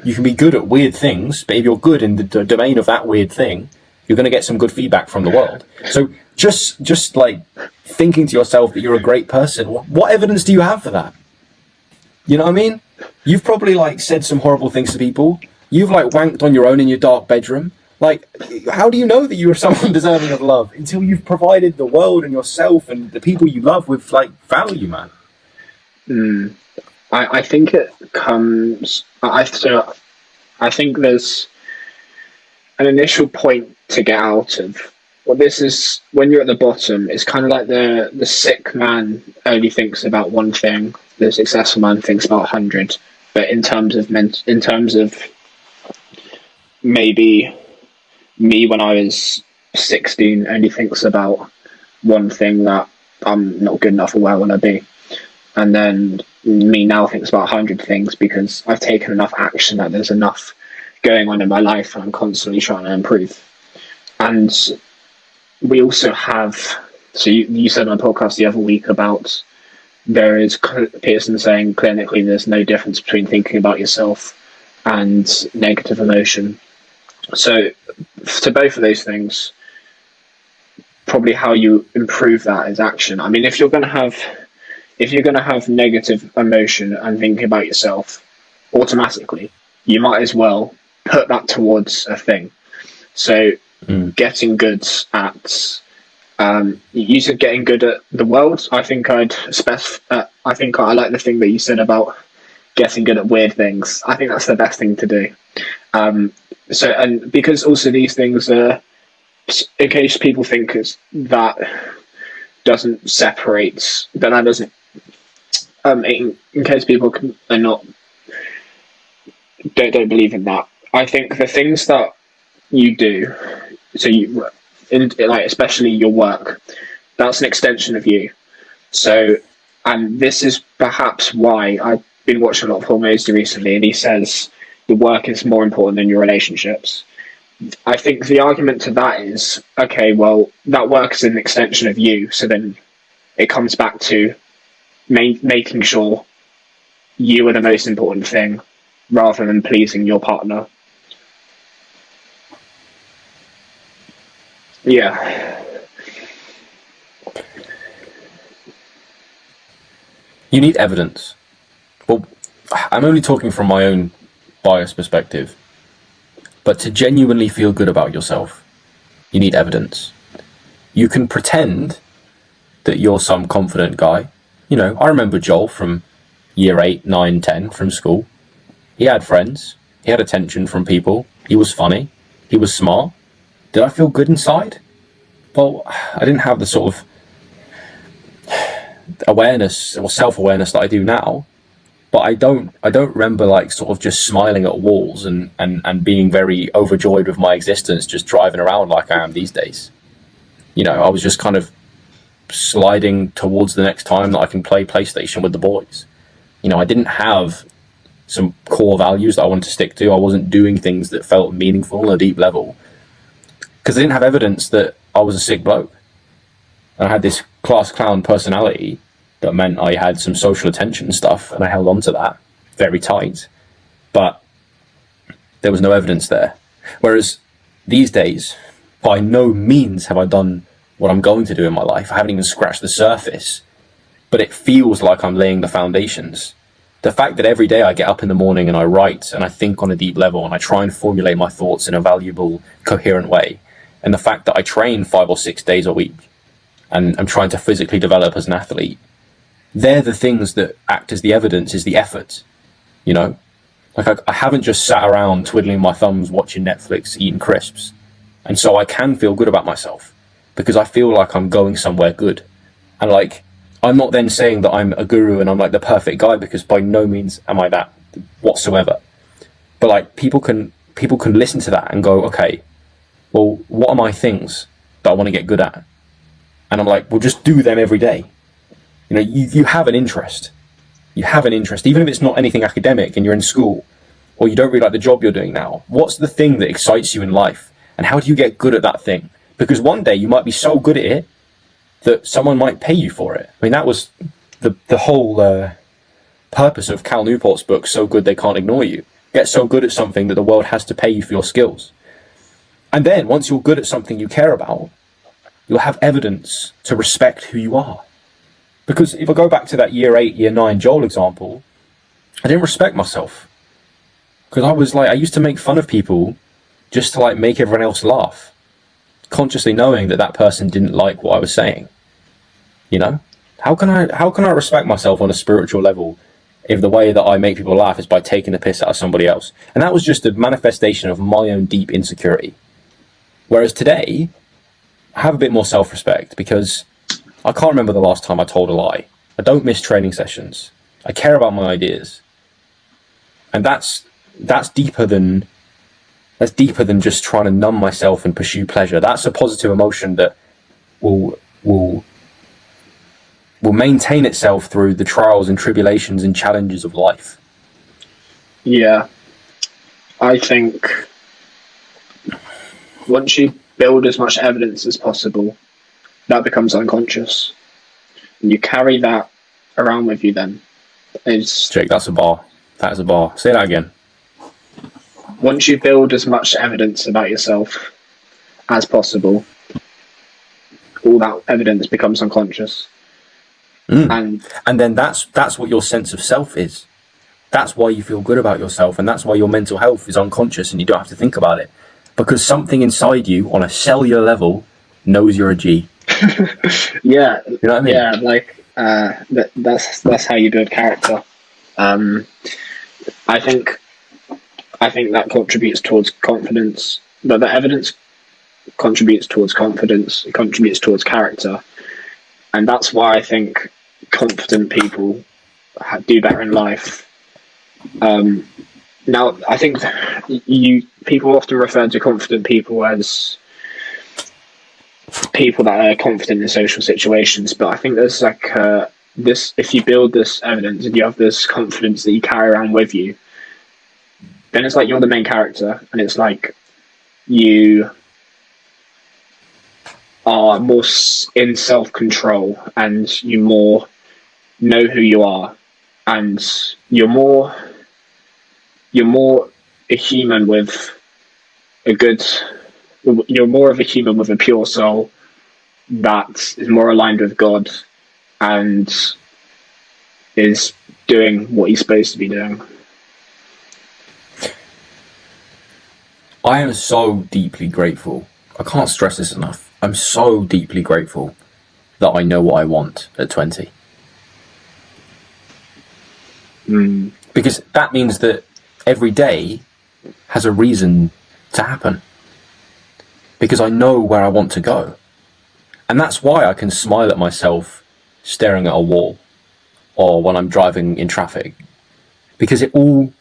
You can be good at weird things, but if you're good in the domain of that weird thing, you're going to get some good feedback from the world. So just like thinking to yourself that you're a great person, what evidence do you have for that? You know what I mean? You've probably like said some horrible things to people. You've like wanked on your own in your dark bedroom. Like, how do you know that you are someone deserving of love until you've provided the world and yourself and the people you love with like value, man? I think it comes. I think there's an initial point to get out of. Well, this is when you're at the bottom. It's kind of like the sick man only thinks about one thing. The successful man thinks about 100. But in terms of maybe me when I was 16 only thinks about one thing, that I'm not good enough or where I want to be. And then me now thinks about 100 things, because I've taken enough action that there's enough going on in my life and I'm constantly trying to improve. And we also have, so you said on a podcast the other week about there is Pearson saying clinically there's no difference between thinking about yourself and negative emotion. So to both of those things, probably how you improve that is action. I mean, if you're going to have negative emotion and thinking about yourself, automatically you might as well put that towards a thing. So getting good at you said getting good at the world. I think I think I like the thing that you said about getting good at weird things. I think that's the best thing to do. So, and because also these things are, in case people think that doesn't separate, then that doesn't. In case people are not don't believe in that, I think the things that you do, so like especially your work, that's an extension of you. So, and this is perhaps why I've been watching a lot of Hormozy recently, and he says the work is more important than your relationships. I think the argument to that is, okay, well, that work is an extension of you, so then it comes back to making sure you are the most important thing rather than pleasing your partner. Yeah. You need evidence. Well, I'm only talking from my own biased perspective, but to genuinely feel good about yourself, you need evidence. You can pretend that you're some confident guy. You know, I remember Joel from year 8, 9, 10 from school. He had friends. He had attention from people. He was funny. He was smart. Did I feel good inside? Well, I didn't have the sort of awareness or self-awareness that I do now. But I don't remember like sort of just smiling at walls and being very overjoyed with my existence, just driving around like I am these days. You know, I was just kind of sliding towards the next time that I can play PlayStation with the boys. You know, I didn't have some core values that I wanted to stick to. I wasn't doing things that felt meaningful on a deep level because I didn't have evidence that I was a sick bloke. And I had this class clown personality that meant I had some social attention and stuff, and I held on to that very tight. But there was no evidence there. Whereas these days, by no means have I done what I'm going to do in my life. I haven't even scratched the surface, but it feels like I'm laying the foundations. The fact that every day I get up in the morning and I write and I think on a deep level and I try and formulate my thoughts in a valuable, coherent way, and the fact that I train 5 or 6 days a week and I'm trying to physically develop as an athlete, they're the things that act as the evidence, is the effort, you know? Like I haven't just sat around twiddling my thumbs, watching Netflix, eating crisps. And so I can feel good about myself because I feel like I'm going somewhere good. And like, I'm not then saying that I'm a guru and I'm like the perfect guy, because by no means am I that whatsoever. But like people can listen to that and go, okay, well, what are my things that I want to get good at? And I'm like, well, just do them every day. You know, you have an interest. You have an interest, even if it's not anything academic and you're in school or you don't really like the job you're doing now. What's the thing that excites you in life? And how do you get good at that thing? Because one day you might be so good at it that someone might pay you for it. I mean, that was the whole purpose of Cal Newport's book, So Good They Can't Ignore You. Get so good at something that the world has to pay you for your skills. And then once you're good at something you care about, you'll have evidence to respect who you are. Because if I go back to that year 8, year 9 Joel example, I didn't respect myself. Because I was like, I used to make fun of people just to like make everyone else laugh, consciously knowing that that person didn't like what I was saying. You know, how can I respect myself on a spiritual level if the way that I make people laugh is by taking the piss out of somebody else? And that was just a manifestation of my own deep insecurity. Whereas today, I have a bit more self-respect because I can't remember the last time I told a lie. I don't miss training sessions. I care about my ideas. And that's deeper than just trying to numb myself and pursue pleasure. That's a positive emotion that will maintain itself through the trials and tribulations and challenges of life. Yeah. I think once you build as much evidence as possible, that becomes unconscious. And you carry that around with you then. Jake, that's a bar. That is a bar. Say that again. Once you build as much evidence about yourself as possible, all that evidence becomes unconscious. And then that's what your sense of self is. That's why you feel good about yourself, and that's why your mental health is unconscious and you don't have to think about it. Because something inside you on a cellular level knows you're a G. Yeah. You know what I mean? Yeah, like that's how you build character. I think that contributes towards confidence, but the evidence contributes towards confidence, it contributes towards character. And that's why I think confident people do better in life. Now, I think people often refer to confident people as people that are confident in social situations, but I think there's like this: if you build this evidence and you have this confidence that you carry around with you, then it's like you're the main character, and it's like you are more in self-control, and you more know who you are, and you're more a human with a good. You're more of a human with a pure soul that is more aligned with God and is doing what he's supposed to be doing. I am so deeply grateful. I can't stress this enough. I'm so deeply grateful that I know what I want at 20. Because that means that every day has a reason to happen. Because I know where I want to go. And that's why I can smile at myself staring at a wall or when I'm driving in traffic. Because Arnold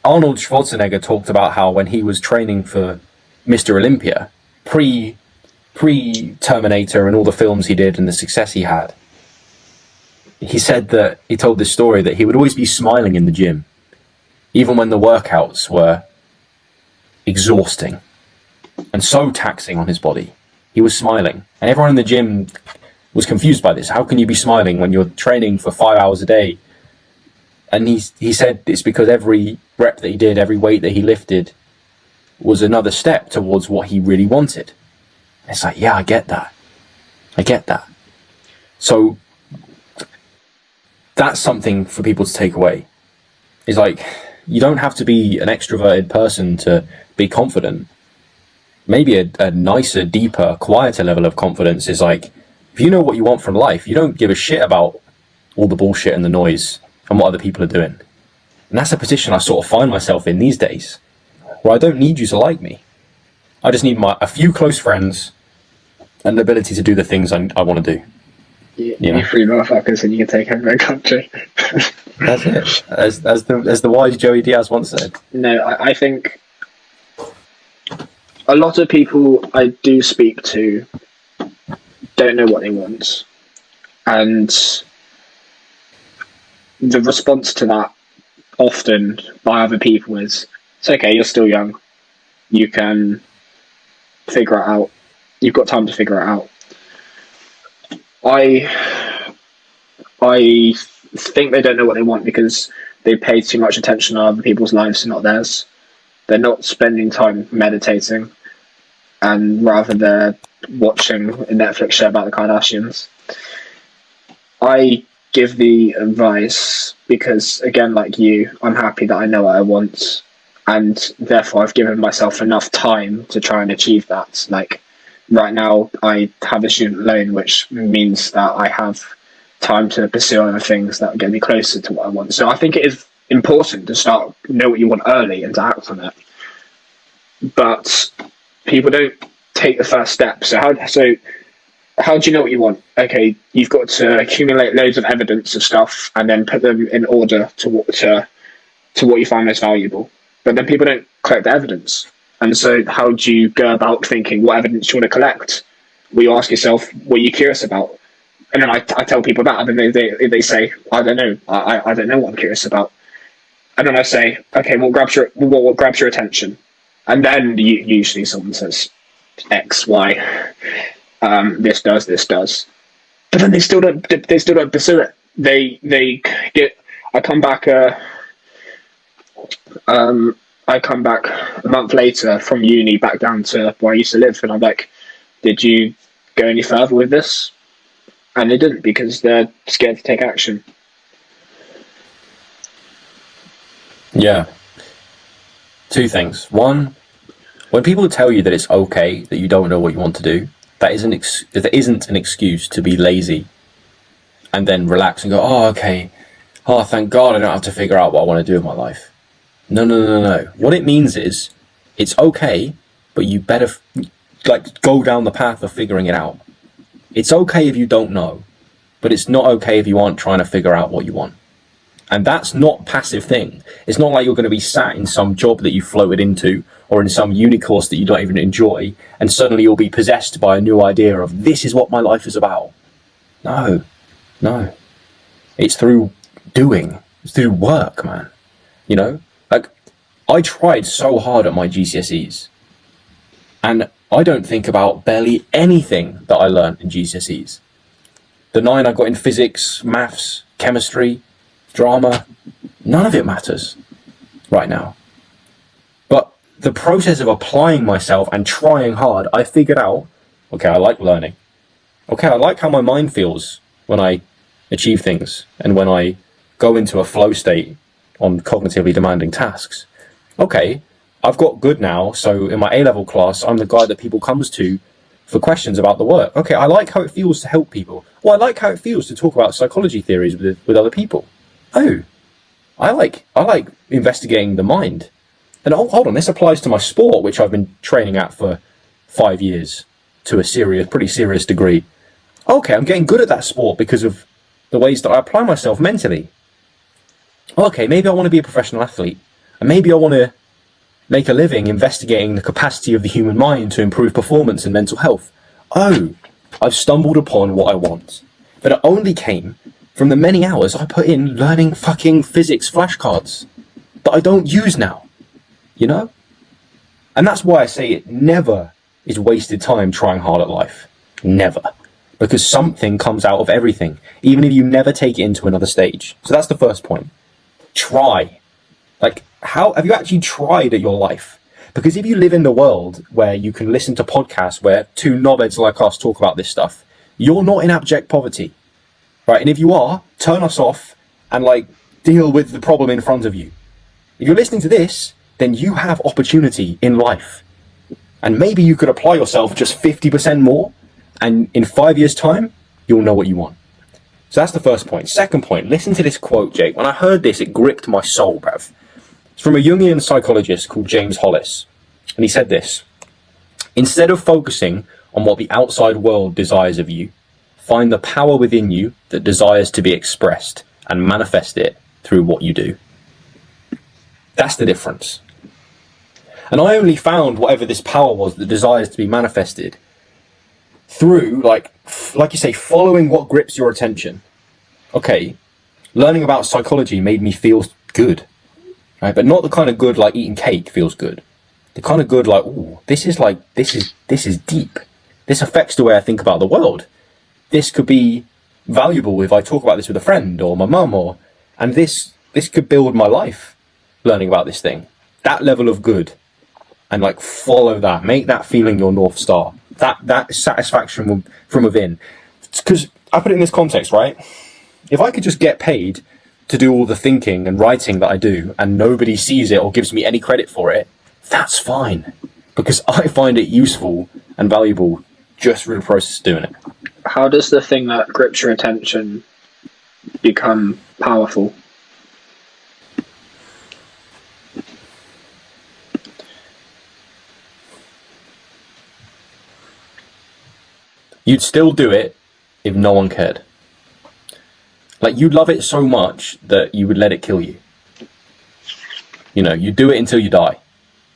Schwarzenegger talked about how when he was training for Mr. Olympia, pre-Terminator and all the films he did and the success he had, he said that, he told this story that he would always be smiling in the gym, even when the workouts were exhausting and so taxing on his body. He was smiling. And everyone in the gym was confused by this. How can you be smiling when you're training for 5 hours a day? And he said it's because every rep that he did, every weight that he lifted was another step towards what he really wanted. It's like, yeah, I get that. So that's something for people to take away. It's like, you don't have to be an extroverted person to be confident. Maybe a nicer, deeper, quieter level of confidence is like, if you know what you want from life, you don't give a shit about all the bullshit and the noise and what other people are doing. And that's a position I sort of find myself in these days, where I don't need you to like me. I just need a few close friends and the ability to do the things I want to do. You're free motherfuckers and you can take over a country. That's it. As the wise Joey Diaz once said. No, I think a lot of people I do speak to don't know what they want. And the response to that often by other people is, it's okay, you're still young. You can figure it out. You've got time to figure it out. I think they don't know what they want because they pay too much attention on other people's lives and not theirs. They're not spending time meditating, and rather they're watching a Netflix show about the Kardashians. I give the advice because, again, like you, I'm happy that I know what I want, and therefore I've given myself enough time to try and achieve that. Like, right now, I have a student loan, which means that I have time to pursue other things that get me closer to what I want. So I think it is important to know what you want early and to act on it. But people don't take the first step. So how do you know what you want? Okay, you've got to accumulate loads of evidence of stuff and then put them in order to what you find most valuable. But then people don't collect the evidence. And so how do you go about thinking what evidence you want to collect? Well, you ask yourself, what are you curious about? And then I tell people that, and then they say, I don't know. I don't know what I'm curious about. And then I say, okay, what grabs your attention? And then usually someone says X, Y, this does. But then they still don't pursue it. They get. I come back a month later from uni back down to where I used to live, and I'm like, did you go any further with this? And they didn't, because they're scared to take action. Yeah. Two things. One, when people tell you that it's okay that you don't know what you want to do, that isn't an excuse to be lazy and then relax and go, oh, okay. Oh, thank God I don't have to figure out what I want to do with my life. No. What it means is, it's okay, but you better go down the path of figuring it out. It's okay if you don't know, but it's not okay if you aren't trying to figure out what you want. And that's not a passive thing. It's not like you're going to be sat in some job that you floated into or in some uni course that you don't even enjoy, and suddenly you'll be possessed by a new idea of, this is what my life is about. No. It's through doing. It's through work, man. You know? Like, I tried so hard at my GCSEs, and I don't think about barely anything that I learned in GCSEs. The 9 I got in physics, maths, chemistry, drama, none of it matters right now. But the process of applying myself and trying hard, I figured out, okay, I like learning. Okay, I like how my mind feels when I achieve things and when I go into a flow state on cognitively demanding tasks. Okay, I've got good now, so in my A-level class, I'm the guy that people comes to for questions about the work. Okay, I like how it feels to help people. Well, I like how it feels to talk about psychology theories with other people. Oh, I like investigating the mind. And hold on, this applies to my sport, which I've been training at for 5 years to a pretty serious degree. Okay, I'm getting good at that sport because of the ways that I apply myself mentally. Okay, maybe I want to be a professional athlete, and maybe I want to make a living investigating the capacity of the human mind to improve performance and mental health. Oh, I've stumbled upon what I want. But it only came from the many hours I put in learning fucking physics flashcards that I don't use now, you know? And that's why I say it never is wasted time trying hard at life. Never. Because something comes out of everything, even if you never take it into another stage. So that's the first point. Try. Like, how have you actually tried at your life? Because if you live in the world where you can listen to podcasts where two knobheads like us talk about this stuff, you're not in abject poverty, right? And if you are, turn us off and like deal with the problem in front of you. If you're listening to this, then you have opportunity in life. And maybe you could apply yourself just 50% more, and in 5 years' time, you'll know what you want. So that's the first point. Second point, listen to this quote, Jake. When I heard this, it gripped my soul, bruv. It's from a Jungian psychologist called James Hollis. And he said this: instead of focusing on what the outside world desires of you, find the power within you that desires to be expressed and manifest it through what you do. That's the difference. And I only found whatever this power was that desires to be manifested through, like you say, following what grips your attention. Okay, learning about psychology made me feel good. Right, but not the kind of good like eating cake feels good. The kind of good like, ooh, this is deep. This affects the way I think about the world. This could be valuable if I talk about this with a friend or my mum, and this could build my life. Learning about this thing, that level of good, and like follow that, make that feeling your North Star. That satisfaction from within. Because I put it in this context, right? If I could just get paid to do all the thinking and writing that I do, and nobody sees it or gives me any credit for it, that's fine. Because I find it useful and valuable just through the process of doing it. How does the thing that grips your attention become powerful? You'd still do it if no one cared. Like, you'd love it so much that you would let it kill you. You know, you do it until you die.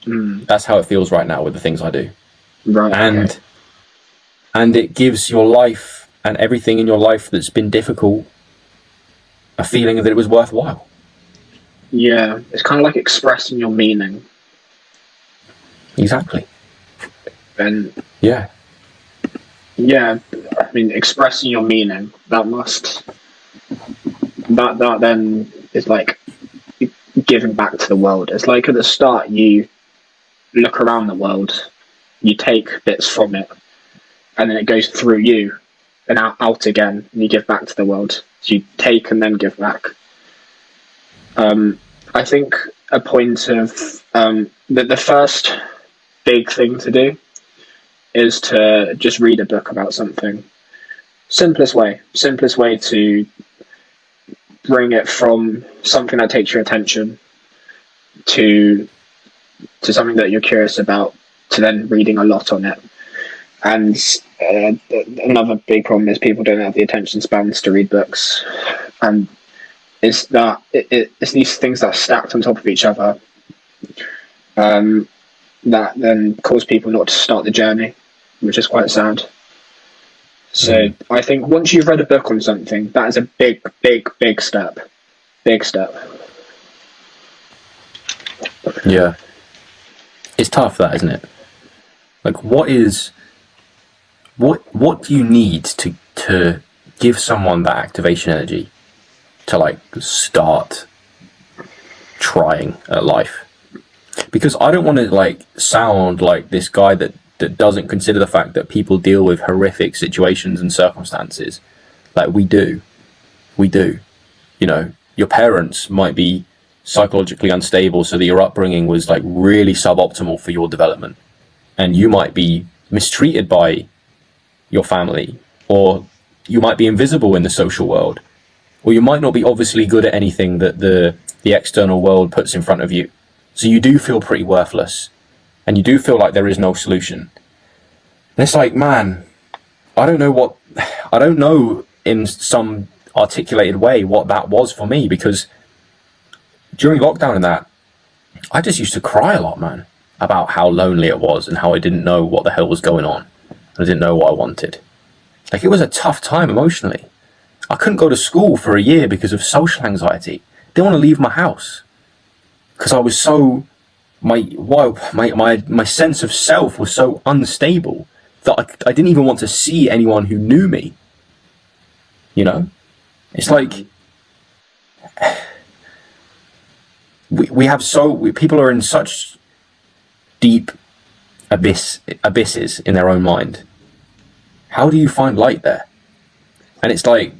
That's how it feels right now with the things I do. Right. And it gives your life and everything in your life that's been difficult a feeling that it was worthwhile. Yeah, it's kind of like expressing your meaning. Exactly. And yeah, I mean, expressing your meaning, that then is like giving back to the world. It's like at the start you look around the world, you take bits from it, and then it goes through you and out again, and you give back to the world. So you take and then give back. I think a point of the first big thing to do is to just read a book about something. Simplest way to bring it from something that takes your attention to something that you're curious about, to then reading a lot on it. And another big problem is people don't have the attention spans to read books, and it's that it's these things that are stacked on top of each other that then cause people not to start the journey, which is quite sad. So I think once you've read a book on something, that is a big step. Big step. Yeah. It's tough, that, isn't it? Like, what do you need to give someone that activation energy to like start trying at life? Because I don't want to like sound like this guy that doesn't consider the fact that people deal with horrific situations and circumstances. Like, we do. You know, your parents might be psychologically unstable, so that your upbringing was like really suboptimal for your development, and you might be mistreated by your family, or you might be invisible in the social world, or you might not be obviously good at anything that the external world puts in front of you. So you do feel pretty worthless, and you do feel like there is no solution. And it's like, man, I don't know in some articulated way what that was for me, because during lockdown and that, I just used to cry a lot, man, about how lonely it was and how I didn't know what the hell was going on. I didn't know what I wanted. Like, it was a tough time emotionally. I couldn't go to school for a year because of social anxiety. Didn't want to leave my house because I was so my sense of self was so unstable that I didn't even want to see anyone who knew me. You know, it's like people are in such deep abysses in their own mind. How do you find light there? And it's like,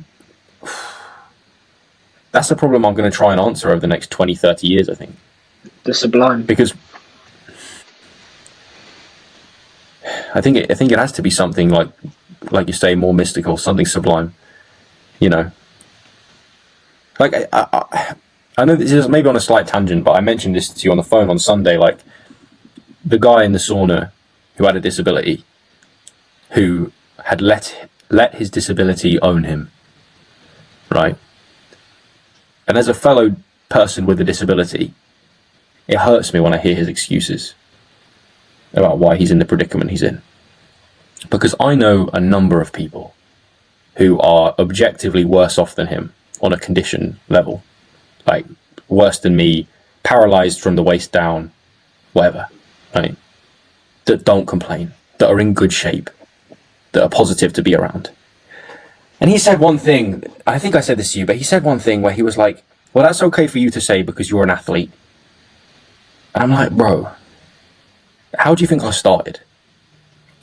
that's the problem I'm going to try and answer over the next 20, 30 years, I think. The sublime. Because I think it has to be something like you say, more mystical, something sublime. You know, like I know this is maybe on a slight tangent, but I mentioned this to you on the phone on Sunday. Like, the guy in the sauna who had a disability, who had let his disability own him, right? And as a fellow person with a disability, it hurts me when I hear his excuses about why he's in the predicament he's in. Because I know a number of people who are objectively worse off than him on a condition level. Like, worse than me, paralyzed from the waist down, whatever, right? That don't complain, that are in good shape, that are positive to be around. And he said one thing, I think I said this to you, but he said one thing where he was like, well, that's okay for you to say because you're an athlete. And I'm like, bro, how do you think I started?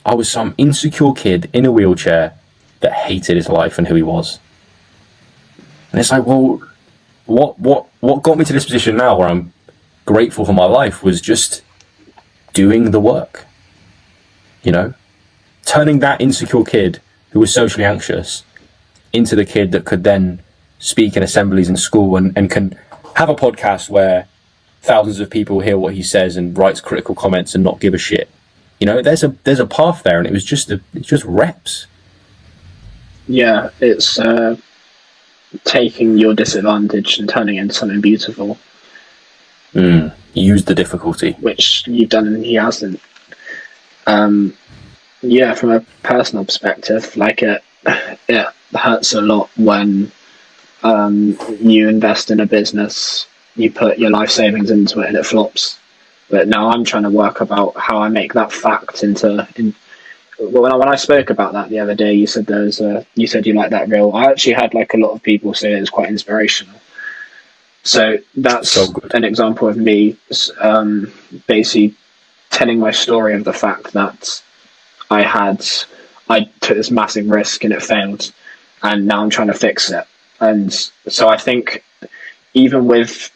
I was some insecure kid in a wheelchair that hated his life and who he was. And it's like, well, what got me to this position now where I'm grateful for my life was just doing the work. You know? Turning that insecure kid who was socially anxious into the kid that could then speak in assemblies in school and can have a podcast where thousands of people hear what he says and writes critical comments and not give a shit. You know, there's a path there, and it's just reps. Yeah, it's taking your disadvantage and turning it into something beautiful. Use the difficulty, which you've done and he hasn't. Yeah, from a personal perspective, like it hurts a lot when you invest in a business, you put your life savings into it and it flops. But now I'm trying to work about how I make that fact into. When I spoke about that the other day, you said you said you like that reel. I actually had like a lot of people say it was quite inspirational. So that's so good. An example of me basically telling my story of the fact that I took this massive risk and it failed, and now I'm trying to fix it. And so I think even with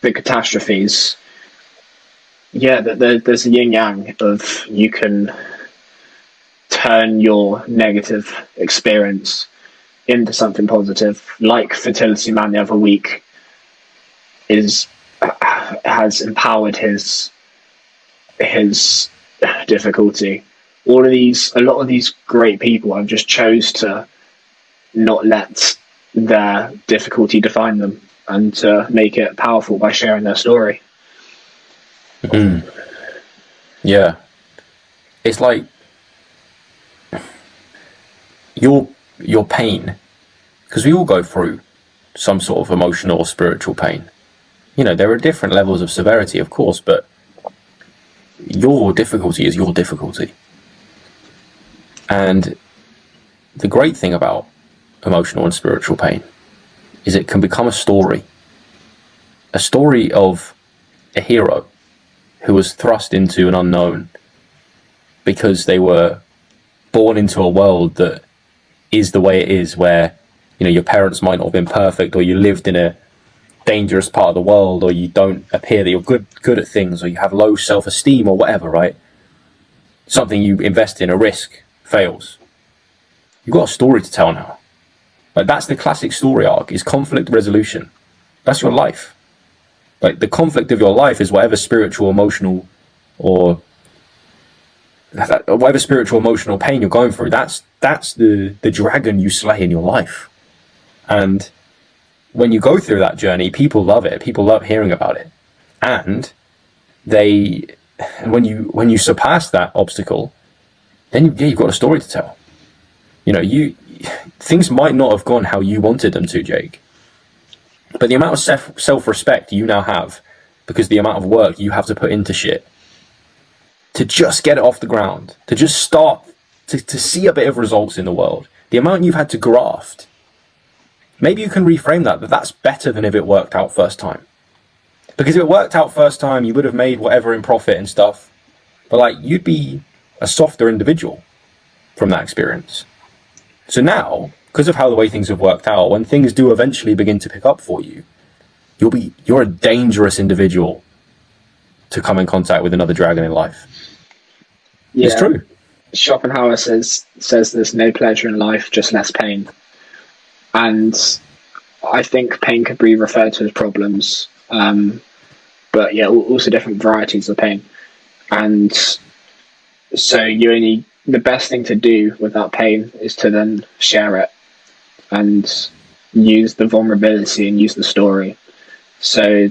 the catastrophes, yeah, there's a yin yang of you can turn your negative experience into something positive. Like Fertility Man the other week has empowered his difficulty. A lot of these great people have just chose to not let their difficulty define them and to make it powerful by sharing their story. Yeah, it's like your pain, because we all go through some sort of emotional or spiritual pain. You know, there are different levels of severity, of course, but your difficulty is your difficulty. And the great thing about emotional and spiritual pain is it can become a story of a hero who was thrust into an unknown because they were born into a world that is the way it is, where, you know, your parents might not have been perfect, or you lived in a dangerous part of the world, or you don't appear that you're good at things, or you have low self-esteem or whatever, right? Something you invest in, a risk, fails, you've got a story to tell now. Like, that's the classic story arc, is conflict resolution. That's your life. Like, the conflict of your life is whatever spiritual, emotional, or whatever spiritual, emotional pain you're going through. That's the dragon you slay in your life. And when you go through that journey, people love it. People love hearing about it. And when you surpass that obstacle, then you've got a story to tell. Things might not have gone how you wanted them to, Jake. But the amount of self-respect you now have, because the amount of work you have to put into shit to just get it off the ground, to just start to see a bit of results in the world, the amount you've had to graft, maybe you can reframe that that's better than if it worked out first time. Because if it worked out first time, you would have made whatever in profit and stuff, but like, you'd be a softer individual from that experience. So now, because of how the way things have worked out, when things do eventually begin to pick up for you, you're a dangerous individual to come in contact with another dragon in life. Yeah. It's true. Schopenhauer says there's no pleasure in life, just less pain. And I think pain could be referred to as problems, but yeah, also different varieties of pain. And so the best thing to do with that pain is to then share it and use the vulnerability and use the story. So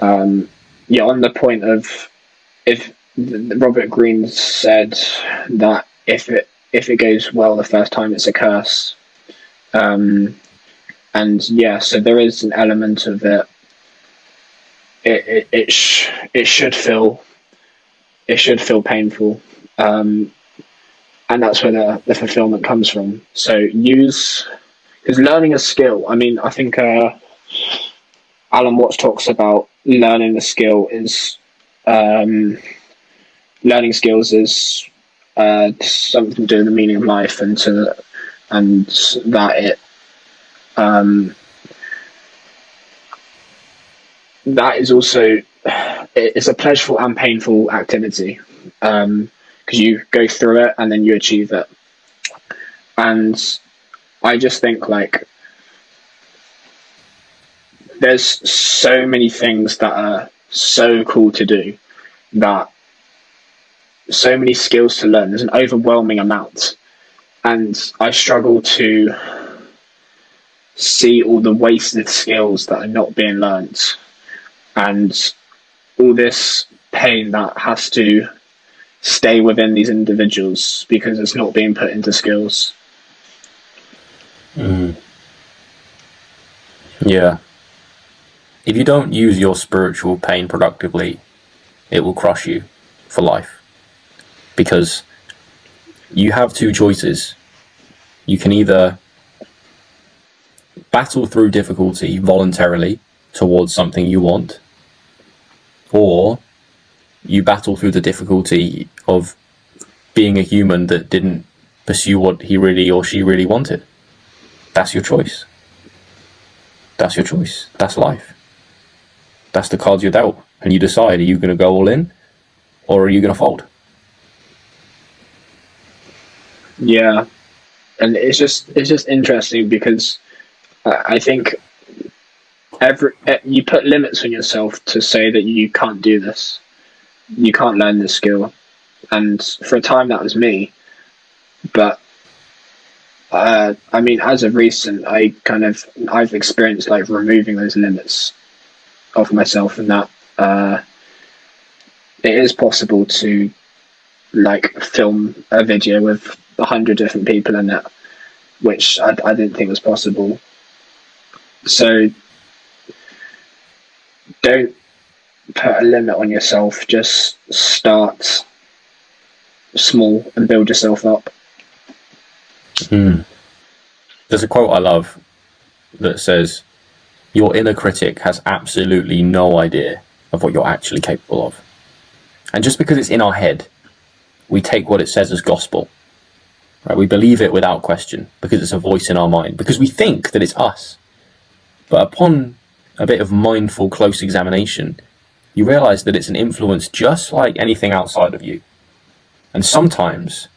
on the point of, if Robert Greene said that if it goes well the first time, it's a curse. And yeah, so there is an element of it. It should feel painful, and that's where the fulfillment comes from. So because learning a skill. I mean, I think Alan Watts talks about learning a skill is learning skills is something to do with the meaning of life, and that it that is also, it's a pleasurable and painful activity, because you go through it and then you achieve it. And I just think, like, there's so many things that are so cool to do, that so many skills to learn. There's an overwhelming amount, and I struggle to see all the wasted skills that are not being learned, and all this pain that has to stay within these individuals because it's not being put into skills. Yeah. If you don't use your spiritual pain productively, it will crush you for life. Because you have two choices. You can either battle through difficulty voluntarily towards something you want, or you battle through the difficulty of being a human that didn't pursue what he really or she really wanted. That's your choice. That's your choice. That's life. That's the cards you're dealt. And you decide, are you going to go all in, or are you going to fold? Yeah. And it's just interesting, because I think you put limits on yourself to say that you can't do this, you can't learn this skill, and for a time that was me. But I mean, as of recent, I've experienced, like, removing those limits of myself, and that it is possible to, like, film a video with 100 different people in it, which I didn't think was possible. So don't put a limit on yourself. Just start small and build yourself up. There's a quote I love that says, your inner critic has absolutely no idea of what you're actually capable of. And just because it's in our head, we take what it says as gospel. Right? We believe it without question because it's a voice in our mind, because we think that it's us. But upon a bit of mindful, close examination, you realize that it's an influence just like anything outside of you. And sometimes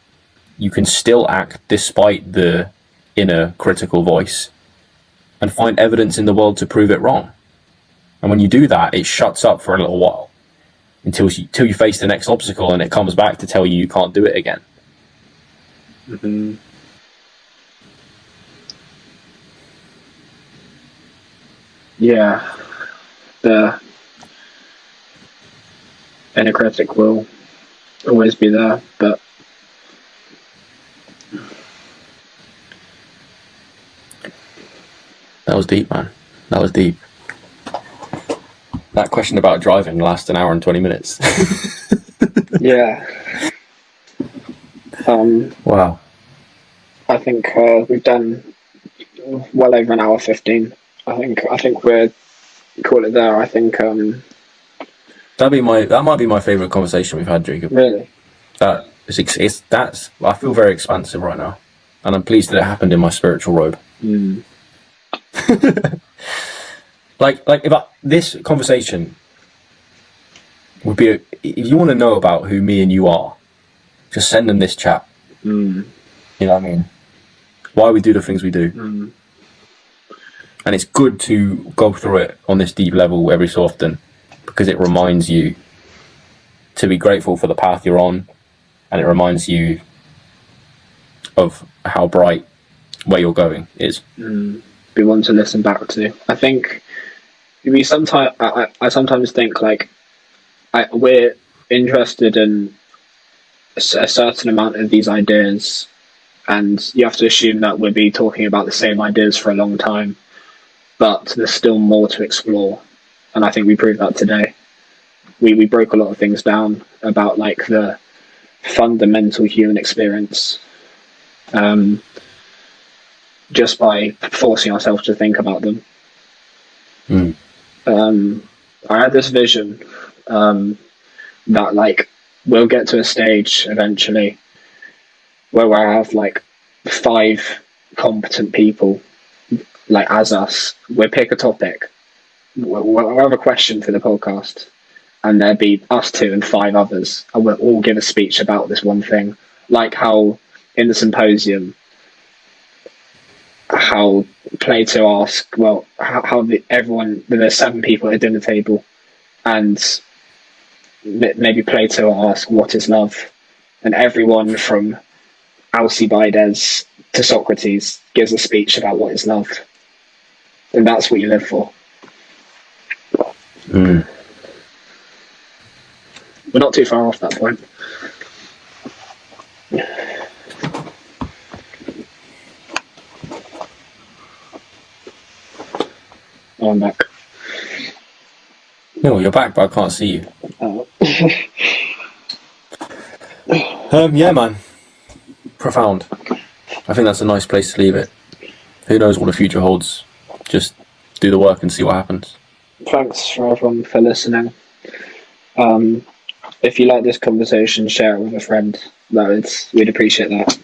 you can still act despite the inner critical voice and find evidence in the world to prove it wrong. And when you do that, it shuts up for a little while until you face the next obstacle, and it comes back to tell you you can't do it again. Mm-hmm. Yeah, the inner critic will always be there, but that was deep, man. That was deep. That question about driving lasts an hour and 20 minutes. yeah. Wow. I think we've done well over an hour 15. I think we're call it there. I think that might be my favourite conversation we've had, Jacob. really. I feel very expansive right now, and I'm pleased that it happened in my spiritual robe. Mm. like this conversation would be if you want to know about who me and you are, just send them this chat. Mm. You know what I mean? Why we do the things we do. Mm. And it's good to go through it on this deep level every so often, because it reminds you to be grateful for the path you're on, and it reminds you of how bright where you're going is. Be one to listen back to. I think we sometimes I sometimes think like we're interested in a certain amount of these ideas, and you have to assume that we'll be talking about the same ideas for a long time, but there's still more to explore, and I think we proved that today. We broke a lot of things down about like the fundamental human experience, just by forcing ourselves to think about them. I had this vision that like we'll get to a stage eventually where I have like 5 competent people like as us. We'll pick a topic, we'll have a question for the podcast, and there'll be us 2 and 5 others, and we'll all give a speech about this one thing, like how in the symposium, how Plato asked, well, how everyone, there's 7 people at a dinner table, and maybe Plato asked, what is love? And everyone from Alcibiades to Socrates gives a speech about what is love. And that's what you live for. We're not too far off that point. Oh, I'm back. No, you're back, but I can't see you. Oh. Yeah, man. Profound. I think that's a nice place to leave it. Who knows what the future holds? Just do the work and see what happens. Thanks for everyone for listening. If you like this conversation, share it with a friend. We'd appreciate that.